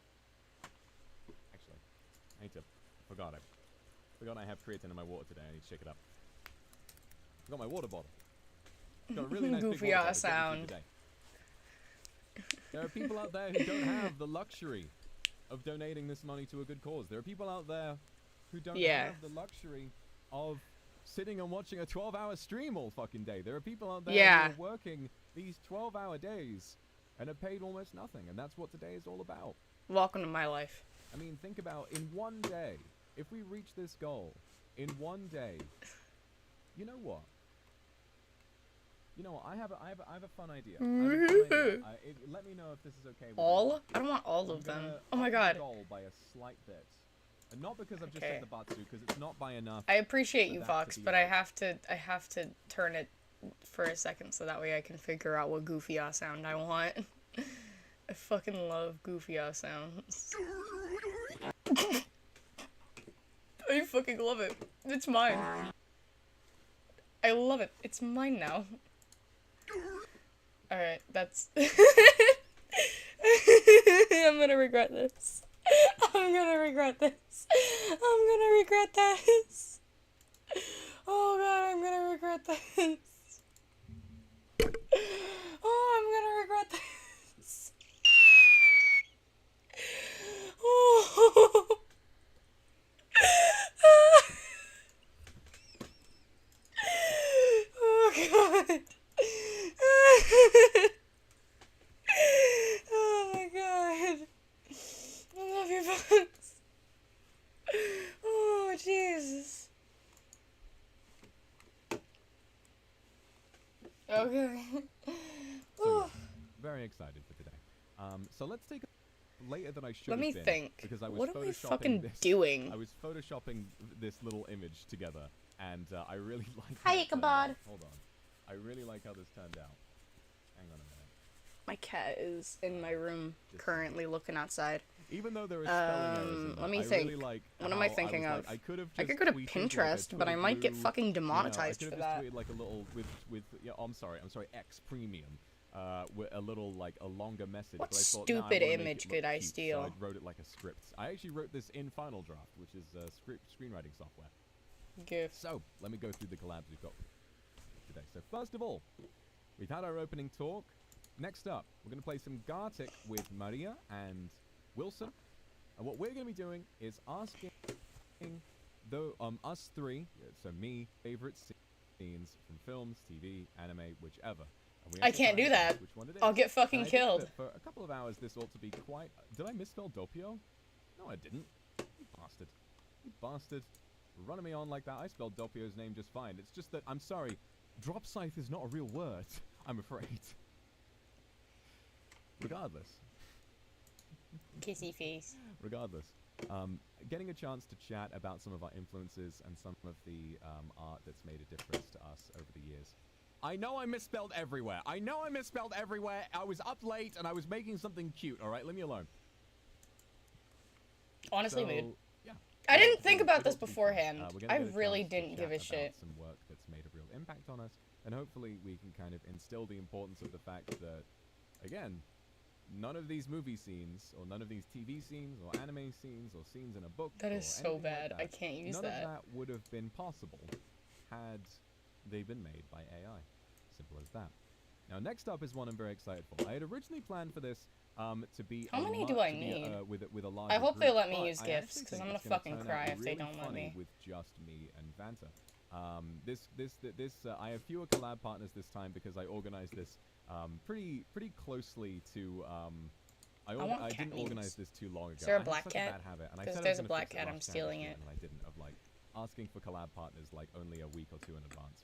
Actually, I need to. Forgot I have creatine in my water today. I need to shake it up. Forgot my water bottle. Got a really nice big Goofy water ass bottle. Got me sound. through the day. There are people out there who don't have the luxury of donating this money to a good cause. There are people out there who don't have the luxury of sitting and watching a 12-hour stream all fucking day. There are people out there who are working these 12-hour days and are paid almost nothing, and that's what today is all about. Welcome to my life. I mean, think about in one day, if we reach this goal in one day, you know what? You know what? I have a fun idea. Let me know if this is okay with All? you. I don't want all I'm of them. gonna Oh my up the god. goal by a slight bit. And not because I've just Okay. said the Batsu, because it's not by enough. I appreciate for you, that Vox, to be but like- I have to turn it for a second so that way I can figure out what goofy ass sound I want. I fucking love goofy ass sounds. I fucking love it. It's mine. I love it. It's mine now. Alright, that's... I'm gonna regret this. I'm gonna regret this. I'm gonna regret this. Oh god, I'm gonna regret this. Oh, I'm gonna regret this. Oh. Oh god. Oh my god. I love your bugs. Oh Jesus. Okay. So, yeah, very excited for today. So let's take a later than I should Let have me been, think. because I was What am I photoshopping fucking this. doing? I was photoshopping this little image together, and I really like. Hi, how it turned Ichabod. out. Hold on, I really like how this turned out. Hang on a minute. My cat is in my room currently looking outside. Even though there are spelling errors in that, let me I think. really like What am I how thinking was of? like, I could have I just could go to tweeted, Pinterest, like, but I might get blue, fucking demonetized you know, for I that. could have just tweeted like a little with yeah, I'm sorry, X premium. With a little like a longer message. What but I thought, stupid nah, I wanna make image it could look I cute, steal? So I wrote it like a script. I actually wrote this in Final Draft, which is screenwriting software. Gift. So let me go through the collabs we've got today. So first of all, we've had our opening talk. Next up, we're going to play some Gartic with Maria and Wilson. And what we're going to be doing is asking us three, so me, favorite scenes from films, TV, anime, whichever. And we have I to can't try do and guess that. which one it is. I'll get fucking And I think killed. that for a couple of hours, this ought to be quite... Did I misspell Doppio? No, I didn't. You bastard. You bastard. Running me on like that. I spelled Doppio's name just fine. It's just that, I'm sorry, drop scythe is not a real word, I'm afraid. Regardless, Kissy face. Regardless, getting a chance to chat about some of our influences and some of the art that's made a difference to us over the years. I know I misspelled everywhere. I was up late and I was making something cute. All right, leave me alone. Honestly, So, mood. yeah. I didn't think It'll about this be fun. beforehand. We're gonna I get a really chance to didn't give chat a shit. about some work that's made a real impact on us, and hopefully we can kind of instill the importance of the fact that, again, none of these movie scenes, or none of these TV scenes, or anime scenes, or scenes in a book, That is or so anything bad. like that, I can't use none that. of that would have been possible had they been made by AI. Simple as that. Now, next up is one I'm very excited for. I had originally planned for this to be How many do I need? with a larger I hope they group, let me but use I gifts, actually because think I'm gonna it's gonna fucking turn cry out if they really don't let funny me. with just me and Vanta. I have fewer collab partners this time because I organized this pretty closely to I want cat didn't memes. organize this too long ago. Is there a I had black such cat? a bad habit, and I 'Cause said I there's was a gonna black fix it cat, last I'm time stealing this it. year, and I didn't, of like asking for collab partners like only a week or two in advance.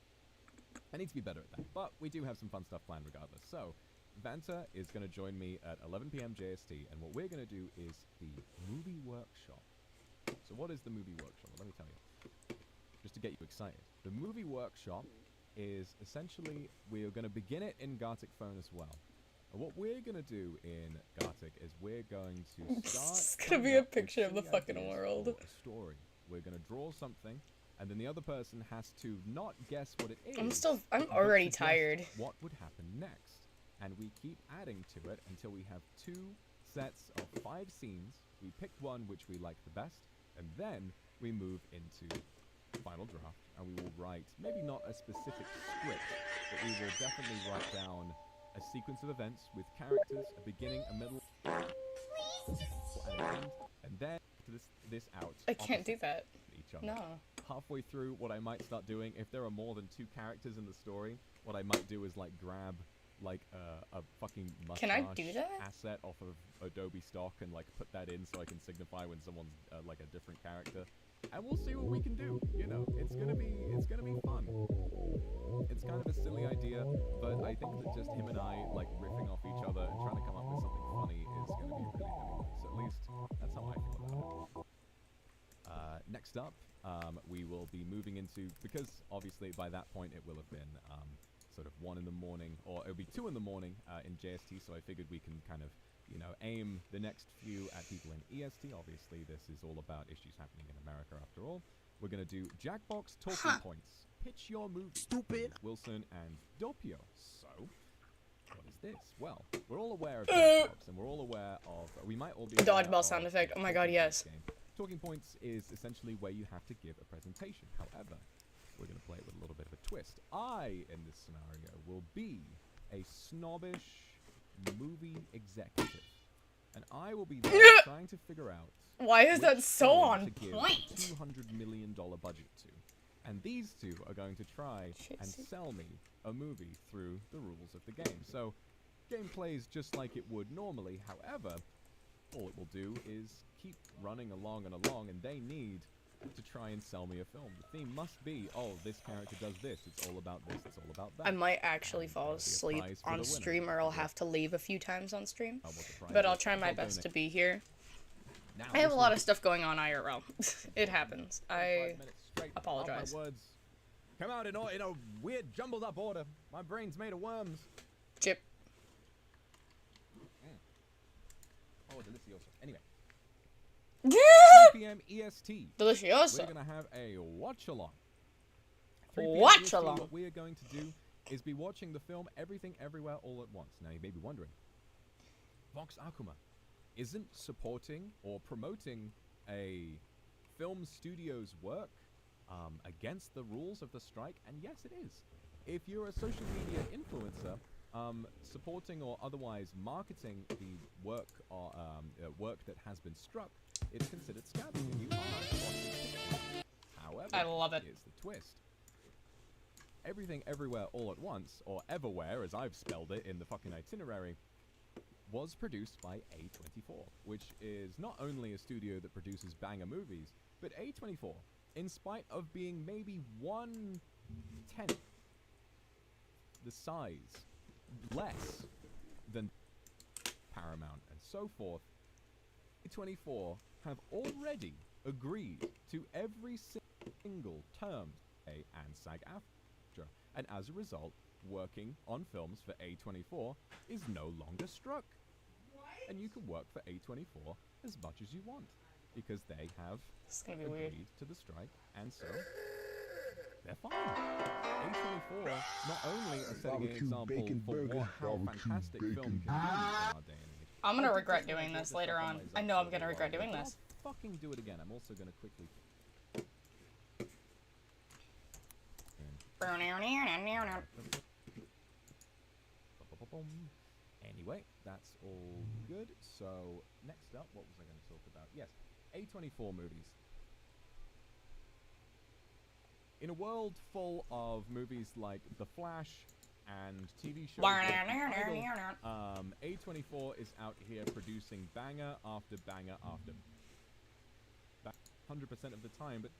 I need to be better at that, but we do have some fun stuff planned regardless. So, Vanta is going to join me at 11 p.m. JST, and what we're going to do is the movie workshop. So what is the movie workshop? Well, let me tell you, just to get you excited. The movie workshop is essentially, we are going to begin it in Gartic Phone as well. And what we're going to do in Gartic is we're going to start... It's gonna be coming a up with picture of the silly fucking ideas world. for a story. We're going to draw something, and then the other person has to not guess what it is. I'm but already suggest tired. what would happen next. And we keep adding to it until we have 2 sets of 5 scenes. We pick one which we like the best, and then we move into final draft, and we will write, maybe not a specific script, but we will definitely write down a sequence of events with characters, a beginning, a middle, and an end, and then this out. I can't do opposite that. each other. No. Halfway through, what I might start doing, if there are more than 2 characters in the story, what I might do is like grab like a fucking mustache Can I do that? asset off of Adobe stock and like put that in so I can signify when someone's like a different character, and we'll see what we can do. You know, it's gonna be fun. It's kind of a silly idea, but I think that just him and I like riffing off each other and trying to come up with something funny is gonna be really nice. At least that's how I feel about it. Next up, we will be moving into, because obviously by that point it will have been sort of 1 in the morning, or it'll be 2 in the morning in JST, so I figured we can kind of, you know, aim the next few at people in EST. Obviously, this is all about issues happening in America after all. We're going to do Jackbox talking points. Pitch your movie. Stupid. Wilson and Doppio. So, what is this? Well, we're all aware of Jackbox, and we're all aware of, we might all be aware Dodgeball sound of effect. Oh my Talking god, Points yes. game. Talking Points is essentially where you have to give a presentation. However, we're going to play it with a little bit of a twist. I, in this scenario, will be a snobbish movie executive. And I will be there trying to figure out Why is that which so film on to give point? a $200 million budget to. And these 2 are going to try and sell me a movie through the rules of the game. So, game plays just like it would normally. However, all it will do is keep running along and along, and they need to try and sell me a film. The theme must be, oh, this character does this, it's all about this, it's all about that. I might actually And fall there'll be a asleep prize for on the winner. stream, or I'll Yeah. have to leave a few times on stream. What the prize But I'll is. try my I'll best to donate. be here. Now, I have this a lot will of stuff going on IRL. It happens. 25 minutes straight. apologize. All my words come out in a weird, jumbled up order. My brain's made of worms. Chip. Oh, delicioso. Anyway, 3 Yeah! p.m. EST. Delicioso. We're gonna have a watch along. 3 p.m. Watch EST, along. What we are going to do is be watching the film Everything Everywhere All at Once. Now you may be wondering, Vox Akuma isn't supporting or promoting a film studio's work against the rules of the strike, and yes, it is. If you're a social media influencer, supporting or otherwise marketing the work or work that has been struck, it's considered scamming. You are crossing the line. However, I love it. here's the twist. Everything Everywhere All at Once, or Everwhere as I've spelled it in the fucking itinerary, was produced by A24, which is not only a studio that produces banger movies, but A24, in spite of being maybe 1/10 the size, less than Paramount and so forth, A24 have already agreed to every single term and SAG-AFTRA, and as a result, working on films for A24 is no longer struck. And you can work for A24 as much as you want, because they have This is gonna be agreed weird. to the strike, and so they're fine. A24 not only are setting an Barbecue example bacon for burger, how barbecue fantastic film bacon can be in our day and age. I'm gonna I did regret take my doing brought this up later on. my I know I'm Zocdoc gonna a regret while doing ago, but this. I'll fucking do it again. I'm also gonna quickly. Anyway, that's all good. So next up, what was I going to talk about? Yes, A24 movies. In a world full of movies like The Flash and TV shows like The Idol, A24 is out here producing banger after banger after 100% of the time, but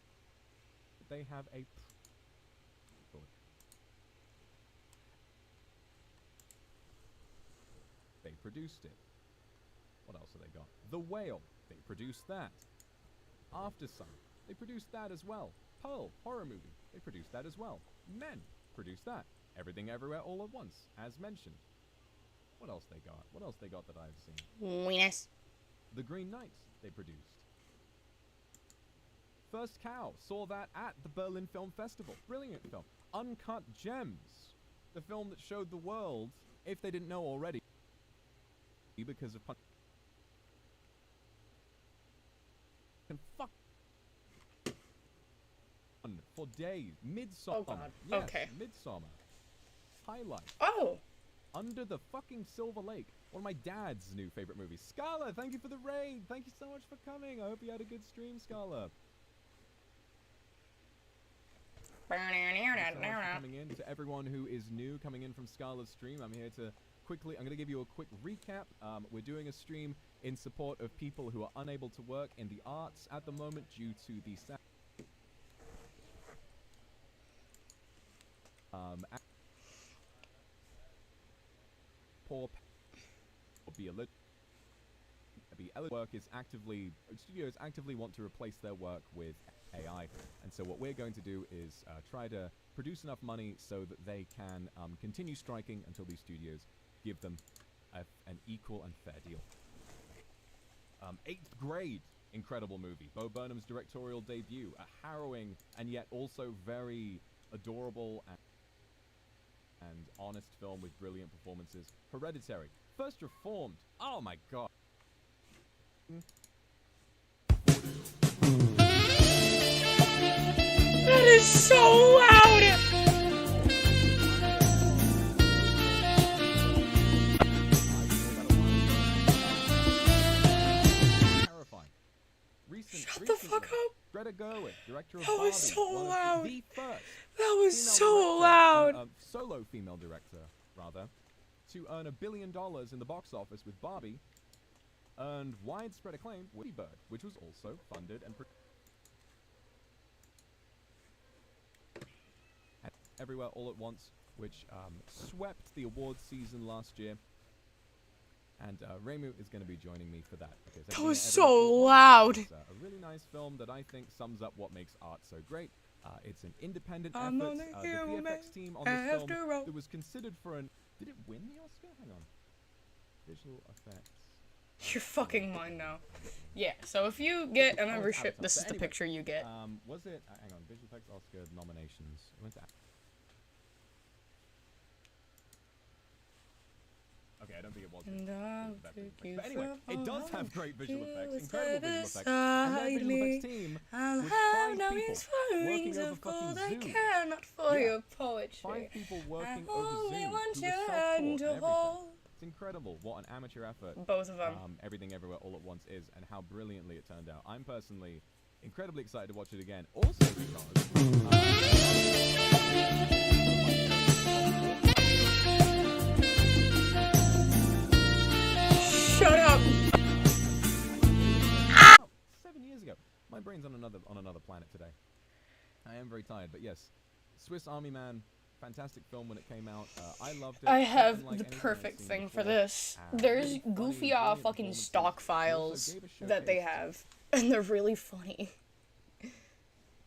they have a they produced it. What else have they got? The Whale, they produced that. After Sun, they produced that as well. Pearl, horror movie, they produced that as well. Men, produced that. Everything Everywhere All at Once, as mentioned. What else they got? What else they got that I've seen? Weenus. The Green Knight, they produced. First Cow, saw that at the Berlin Film Festival. Brilliant film. Uncut Gems, the film that showed the world, if they didn't know already, because of can fuck for days. Midsummer. Oh god. Yes, Okay. Midsummer. Highlight. Oh! Under the fucking Silver Lake. One of my dad's new favorite movies. Scarla, thank you for the raid. Thank you so much for coming. I hope you had a good stream, Scarla. Thank you so much for coming in. To everyone who is new coming in from Scarla's stream, I'm here to quickly, I'm going to give you a quick recap. We're doing a stream in support of people who are unable to work in the arts at the moment due to the poor be work is actively, studios actively want to replace their work with AI, and so what we're going to do is try to produce enough money so that they can continue striking until these studios give them an equal and fair deal. Eighth Grade, incredible movie. Bo Burnham's directorial debut, a harrowing and yet also very adorable and honest film with brilliant performances. Hereditary. First Reformed. Oh my god. That is so loud! Terrifying. Shut the fuck up! Greta Gerwig, director of That Barbie, was so one of loud. the first That was female so director, loud! solo female director, rather, to earn $1 billion in the box office with Barbie, earned widespread acclaim with Lady Bird, which was also funded and Everywhere All at Once, which swept the awards season last year. And Remu is going to be joining me for that. Because That Everything was at so Everywhere All at Once loud! is, a really nice film that I think sums up what makes art so great. It's an independent I'm effort. only The human VFX team on this film after all. that was considered for an... Did it win the Oscar? Hang on. Visual effects. You're fucking mine now. Yeah, so if you get a membership, Avatar. this So is the anyway, picture you get. Was it... hang on. Visual effects Oscar nominations. It went to... Okay, I don't think it was. But anyway, it does have great visual effects, incredible visual effects, and their visual effects team I'll was have 5 no people use for working rings over of gold. fucking I Zoom. care not for Yeah. your poetry. 5 people I working over only Zoom want who your were self-taught hand and to everything. hold. It's incredible what an amateur effort Both of them. Everything Everywhere All at Once is, and how brilliantly it turned out. I'm personally incredibly excited to watch it again, also because... Shut up! 7 years ago. My brain's on another planet today. I am very tired, but yes, Swiss Army Man, fantastic film when it came out. I loved it. I Not have unlike the anything I've perfect seen thing for before. this. Really There's funny, goofy brilliant fucking performances. stock He also files gave a that they showcase have, and they're really funny.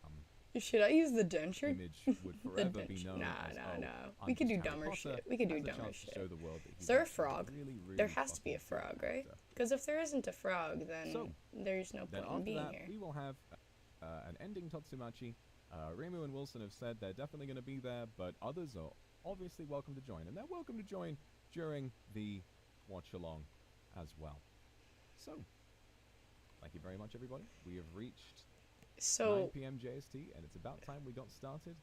um, Should I use the denture? image would forever be known Nah, as, nah, oh, nah. I'm We could just do Harry dumber Potter, shit. We could do has a dumber chance to shit. show the world that Is he's there a actually frog? really, There really has to be a fucking frog, good right? actor. Because if there isn't a frog, then So, there's no Then point in after being that, here. we will have an ending Totsumachi. Reimu and Wilson have said they're definitely going to be there, but others are obviously welcome to join, and they're welcome to join during the watch-along as well. So, thank you very much, everybody. We have reached 9 So, p.m. JST, and it's about time we got started.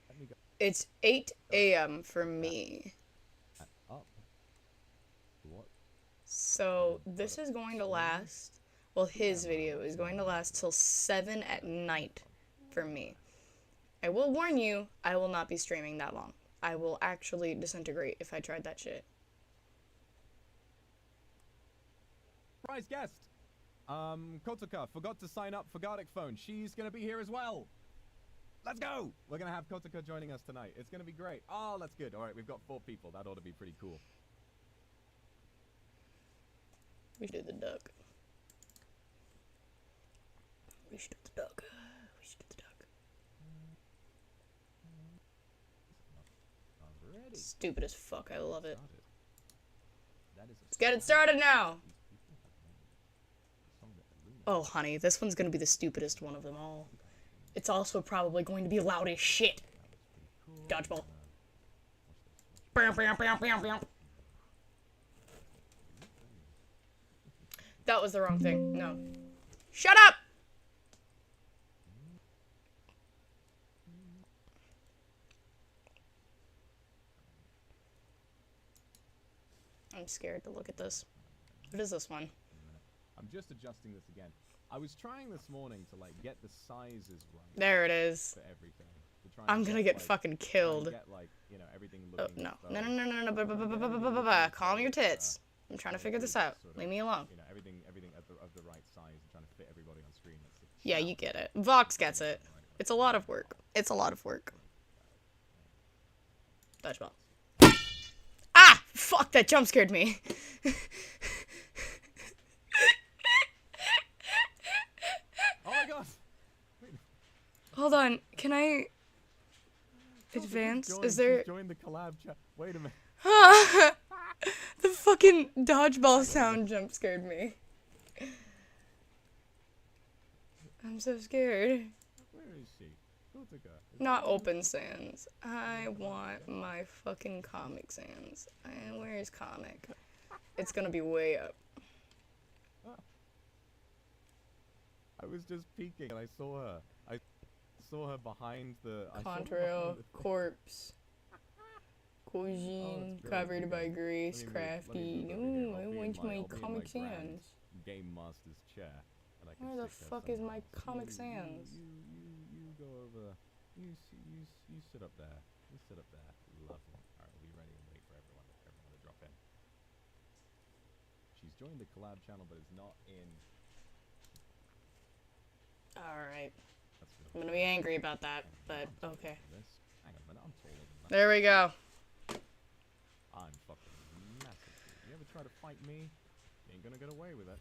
Let me go it's 8 a.m. for me. up. What? So, this is going to last, well, his video is going to last till 7 at night for me. I will warn you, I will not be streaming that long. I will actually disintegrate if I tried that shit. Surprise guest! Kotoka forgot to sign up for Gardic Phone. She's gonna be here as well. Let's go! We're gonna have Kotoka joining us tonight. It's gonna be great. Oh, that's good. Alright, we've got 4 people. That ought to be pretty cool. We should do the duck. We should do the duck. We should do the duck. Already. Stupid as fuck, I love it. Started. That is a Let's get it started now! These people have made a song that illuminates Oh, honey, this one's gonna be the stupidest one of them all. It's also probably going to be loud as shit. Dodgeball. That was the wrong thing. No. Shut up! I'm scared to look at this. What is this one? I'm just adjusting this again. I was trying this morning to like get the sizes right There it is. for everything. To try I'm and gonna get like, fucking try and killed. Get like, you know, everything Oh, looking no. as though- No, no, no, no, no, Try and get everything looking calm as your though tits. I'm trying to figure this out. sort of, Leave me alone. You know, everything of the right size and trying to fit everybody on screen. That's the Yeah, you get it. Vox gets it. It's a lot of work. It's a lot of work. Dodgeball. Ah! Fuck, that jump scared me. Oh my god! Hold on. Can I advance? Is there... Join the collab chat. Wait a minute. The fucking dodgeball sound jump scared me. I'm so scared. Where is she? Kotoka. Not open sans. I want my fucking Comic Sans. And where's Comic? It's gonna be way up. I was just peeking and I saw her. I saw her behind the. I saw her Contrail, behind the thing. corpse. Cuisine, great. covered by Let Grace, me move- crafty. let me move over here. No, I'll I be in want my- my I'll be in Comic my grand Sans. Game Master's chair. And I can Where the stick her fuck is somewhere my else. Comic You- Sans? You go over. You sit up there. You sit up there. Lovely. Alright, we'll be ready and wait for everyone to drop in. She's joined the collab channel, but is not in. Alright. That's I'm gonna be angry about that, but okay. This. Hang on a minute. I'm taller than that. There we go. I'm fucking massive. Dude. You ever try to fight me? You ain't gonna get away with it.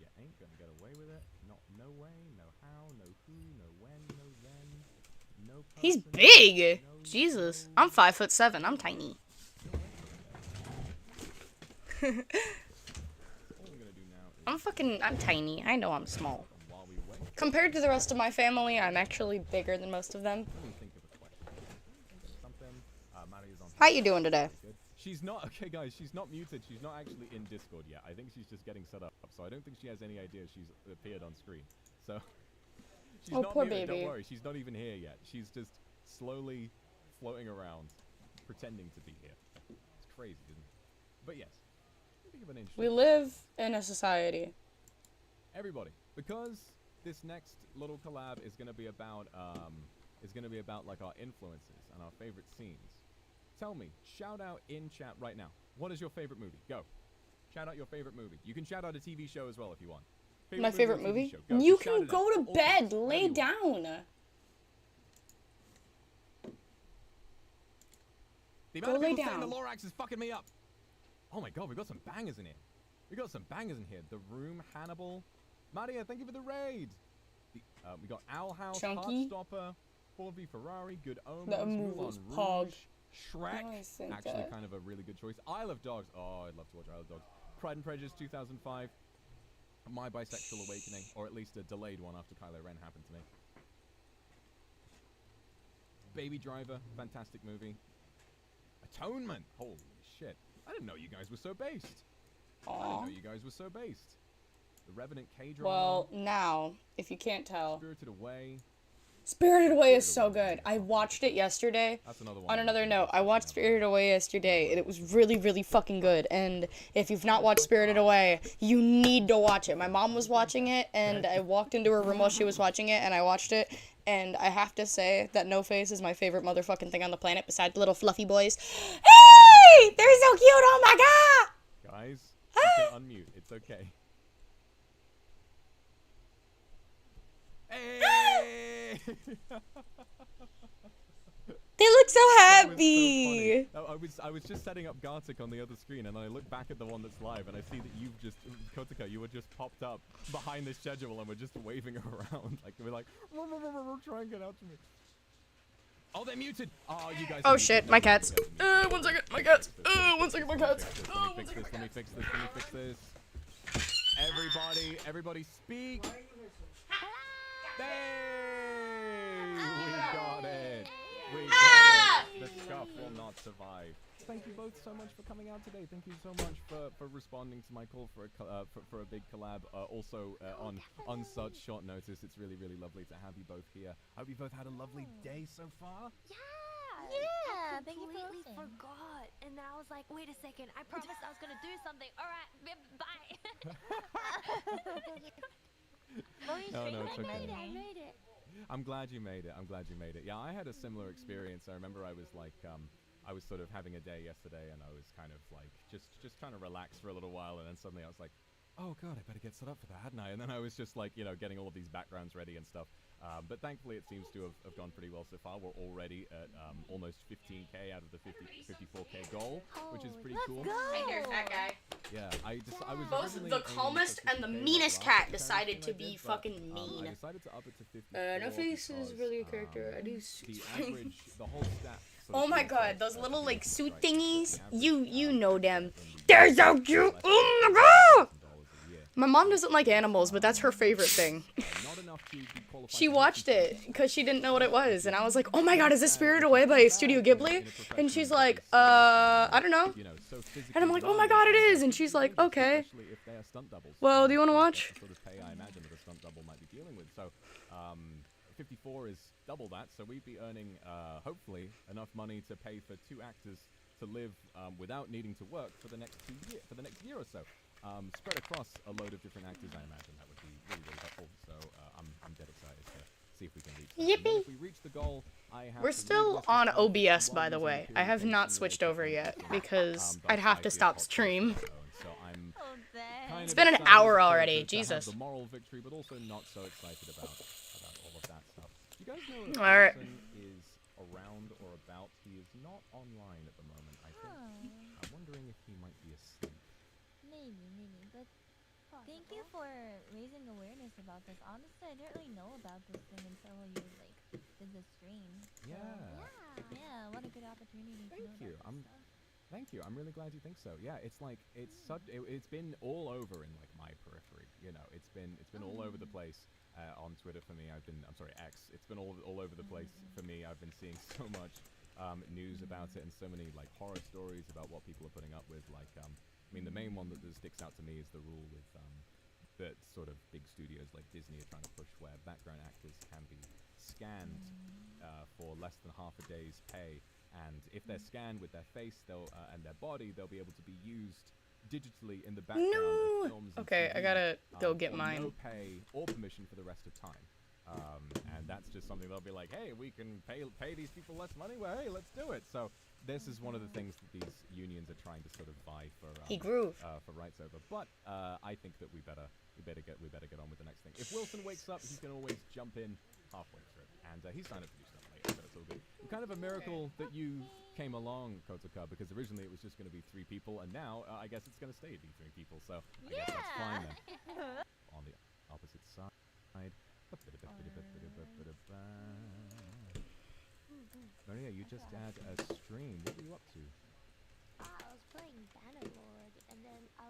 You ain't gonna get away with it. Not no way, no how, no who, no when, no then, no person. He's big! no- Jesus. no- I'm 5'7". I'm tiny. All I'm gonna do now is I'm tiny. I know I'm small. and while we wait, Compared to the rest of my family, I'm actually bigger than most of them. let me think of a question. Something. Mario's on. How you doing today? Good. She's not okay, guys. She's not muted. She's not actually in Discord yet. I think she's just getting set up. So I don't think she has any idea she's appeared on screen. So she's Oh, not poor muted. baby. Don't worry. She's not even here yet. She's just slowly floating around, pretending to be here. It's crazy, isn't it? But yes, think of an interesting. We live in a society. Everybody, because this next little collab is gonna be about like our influences and our favorite scenes. Tell me, shout out in chat right now. What is your favorite movie? Go. Shout out your favorite movie. You can shout out a TV show as well if you want. My favorite or TV movie? show. Go. You Just shout can it go out. to All bed. whatever Lay you want. down. The Go amount of lay people saying the down. Lorax is fucking me up. Oh my god, we got some bangers in here. We got some bangers in here. The Room, Hannibal. Maria, thank you for the raid. We got Owl House, Chunky. Heartstopper, Ford v Ferrari, Good Omens, That move Moulin was Rouge, pog. Shrek. Oh, I think Actually, that. kind of a really good choice. Isle of Dogs. Oh, I'd love to watch Isle of Dogs. Pride and Prejudice 2005. My Bisexual Awakening, or at least a delayed one after Kylo Ren happened to me. Baby Driver, fantastic movie. Atonement. Holy shit. I didn't know you guys were so based. I didn't Aw. know you guys were so based. The Revenant K-drama. Well, now, if you can't tell, Spirited Away. Spirited Away is so good. I watched it yesterday. That's another one. On another note, I watched Spirited Away yesterday, and it was really, really fucking good. And if you've not watched Spirited Away, you need to watch it. My mom was watching it, and I walked into her room while she was watching it, and I watched it. And I have to say that No Face is my favorite motherfucking thing on the planet, besides the little fluffy boys. Hey! They're so cute! Oh my god! Guys, you can unmute. It's okay. Hey! They look so That was so happy! funny. I was just setting up Gartic on the other screen, and then I look back at the one that's live, and I see that you've just, Kotaka, you were just popped up behind this schedule, and we're just waving around, like we're like, try and get out to me. Oh, they're muted. Oh, you guys. Oh are shit, muted. my Never cats. mind. One second, my cats. One second, my cats. Let me fix this. Let me fix this. Let me fix this. Everybody speak. Hey! We got it. We got it. The scuff will not survive. Thank you both so much for coming out today. Thank you so much for responding to my call for a big collab. Also on such short notice, it's really lovely to have you both here. I hope you both had a lovely day so far. Yeah, I thank you for completely hosting. forgot, and then I was like, "Wait a second! I promised I was gonna do something. All right, bye." No, it's okay. I made it. I'm glad you made it. I'm glad you made it. Yeah, I had a similar experience. I remember I was like, I was sort of having a day yesterday, and I was kind of like just trying to relax for a little while, and then suddenly I was like, oh god, I better get set up for that, hadn't I? And then I was just like, you know, getting all of these backgrounds ready and stuff. But thankfully, it seems to have gone pretty well so far. We're already at almost 15k out of the 54k goal, which is pretty cool. Hey there, fat guy. Yeah, I was Both originally the aiming for calmest and the 50K meanest last cat attempt decided that to I be did, but, fucking mean. I decided to up it to 50. No Face is really a character. I do. The average, the whole stat. Oh my god, those little like suit thingies. You know them. They're They're so cute. Oh my god. My mom doesn't like animals, but that's her favorite thing. She watched it because she didn't know what it was, and I was like, "Oh my god, is this Spirited Away by Studio Ghibli?" And she's like, I don't know." And I'm like, "Oh my god, it is!" And she's like, "Okay. Well, do you want to watch?" Sort of pay I imagine that a stunt double might be dealing with. So, 54 is double that. So we'd be earning, hopefully, enough money to pay for 2 actors to live without needing to work for the next year or so. Spread across a load of different actors, I imagine that would be really helpful. So I'm dead excited to see if we can reach that. Yippee! If we reach the goal, I have We're to still read on this OBS, while by the using way. the I have not communication switched related over yet functions. because But I'd have I to did stop podcast stream. on my own, so I'm Oh, dang. kind It's of been an excited hour to already, have Jesus. the moral victory, but also not so excited about all of that stuff. You guys know if All right. Wilson is around or about? He is not online at the moment, I think. I'm wondering if he might be asleep. Maybe, but thank you for raising awareness about this. Honestly, I didn't really know about this thing until you like did the stream. So, yeah, what a good opportunity to know Thank you. about this stuff. Thank you. I'm really glad you think so. Yeah, it's like it's been all over in like my periphery. You know, it's been all over the place on Twitter for me. I'm sorry, X. It's been all over the place for me. I've been seeing so much news about it and so many like horror stories about what people are putting up with. Like, I mean, the main one that sticks out to me is the rule with that sort of big studios like Disney are trying to push, where background actors can be scanned for less than half a day's pay. And if they're scanned with their face, and their body, they'll be able to be used digitally in the background of films. And Okay, I TV, gotta go get for mine. No pay or permission for the rest of time. And that's just something they'll be like, hey, we can pay these people less money. Well, hey, let's do it. So this is one of the things that these unions are trying to sort of vie for. He groove. For rights over. But I think that we better get on with the next thing. If Wilson wakes up, he can always jump in halfway through, and he's signed up to do stuff later. So It's all good. Kind of a miracle that you came along, Kotaka, because originally it was just going to be 3 people, and now I guess it's going to stay at be 3 people. So I guess that's fine then. On the opposite side. Maria, you just had a stream. What were you up to? I was playing Bannerlord, and then I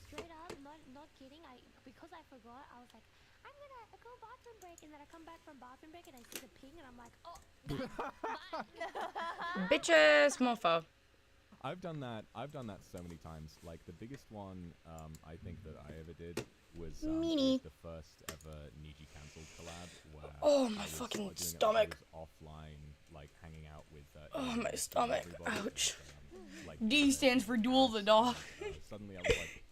straight up, not kidding, because I forgot, I was like, I'm gonna go bathroom break, and then I come back from bathroom break, and I see the ping, and I'm like, oh, Bitches, mofo. I've done that so many times. Like the biggest one I think that I ever did was Meanie. the first ever Niji cancelled collab where Oh, my I was fucking doing it, stomach. I was offline, like hanging out with Oh, my stomach. Ouch. like, D stands for Duel the Dog. Suddenly I was like,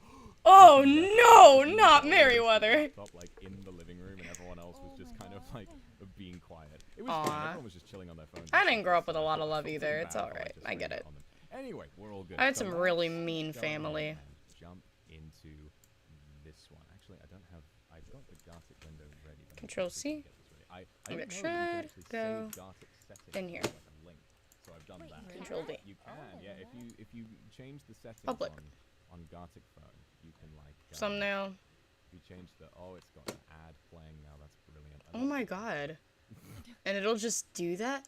Oh no, not Merryweather. Top, like in the living room, and everyone else was just kind of like being quiet. It was Aw. fine. Everyone was just chilling on their phones. I didn't grow up with a lot of love either. It's alright. I get it. Anyway, we're all good. I had So some let's really mean go ahead family. and jump into this one. Actually, I don't have. I've got the Gartic window ready. Let me Control see if C. I can get this ready. I And didn't it know that you could should actually go save Gartic settings in here. as, like, a link. So I've done Wait, that. Control D. You can, yeah. If you change the settings Public. on Gartic phone, you can like Thumbnail. If you change the it's got an ad playing now. That's brilliant. I Oh love my it. god. And it'll just do that?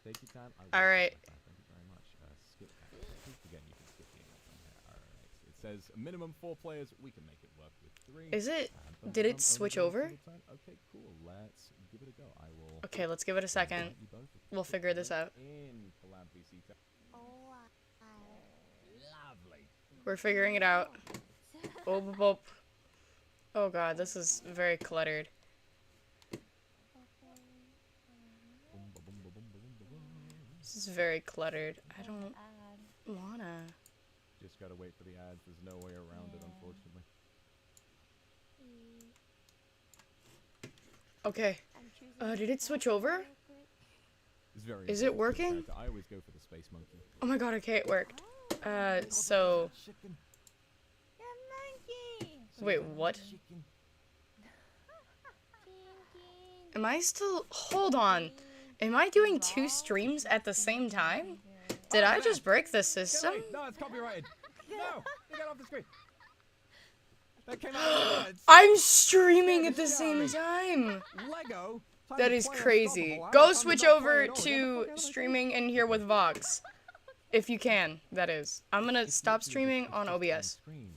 Take your time. I will All right. take my time. Thank you very much. Skip that. Please forget you can skip the email from here. All right. It says minimum 4 players. We can make it work with 3. Is it? Bum, Did bum, it only switch one over? single time. Okay, cool. Let's give it a go. I will. Okay, let's give it a second. invite you both. We'll figure this out. In collab VC. oh, Lovely. We're figuring it out. Oh, boop, boop. Oh god, this is very cluttered. Boom, ba, boom, ba, boom, ba, boom, ba, boom. This is very cluttered. I don't wanna. Just gotta wait for the ads. There's no way around it, unfortunately. Okay. Did it switch over? It's very. Is it important working? character. I always go for the space monkey. Oh my god, okay, it worked. So... Chicken. Wait, what? Chicken. Am I still... Hold on. Am I doing 2 streams at the same time? Did I just break the Get system? away. No, it's copyrighted. No, you got off the screen. That came out of the words. I'm streaming at the same time! Lego. Time That to is play crazy. Unstoppable. Go I'm switch not over playing at all. Get the to fuck out of my streaming in here with Vox. If you can, that is. I'm gonna screen. stop If you streaming just on adjust OBS. screen,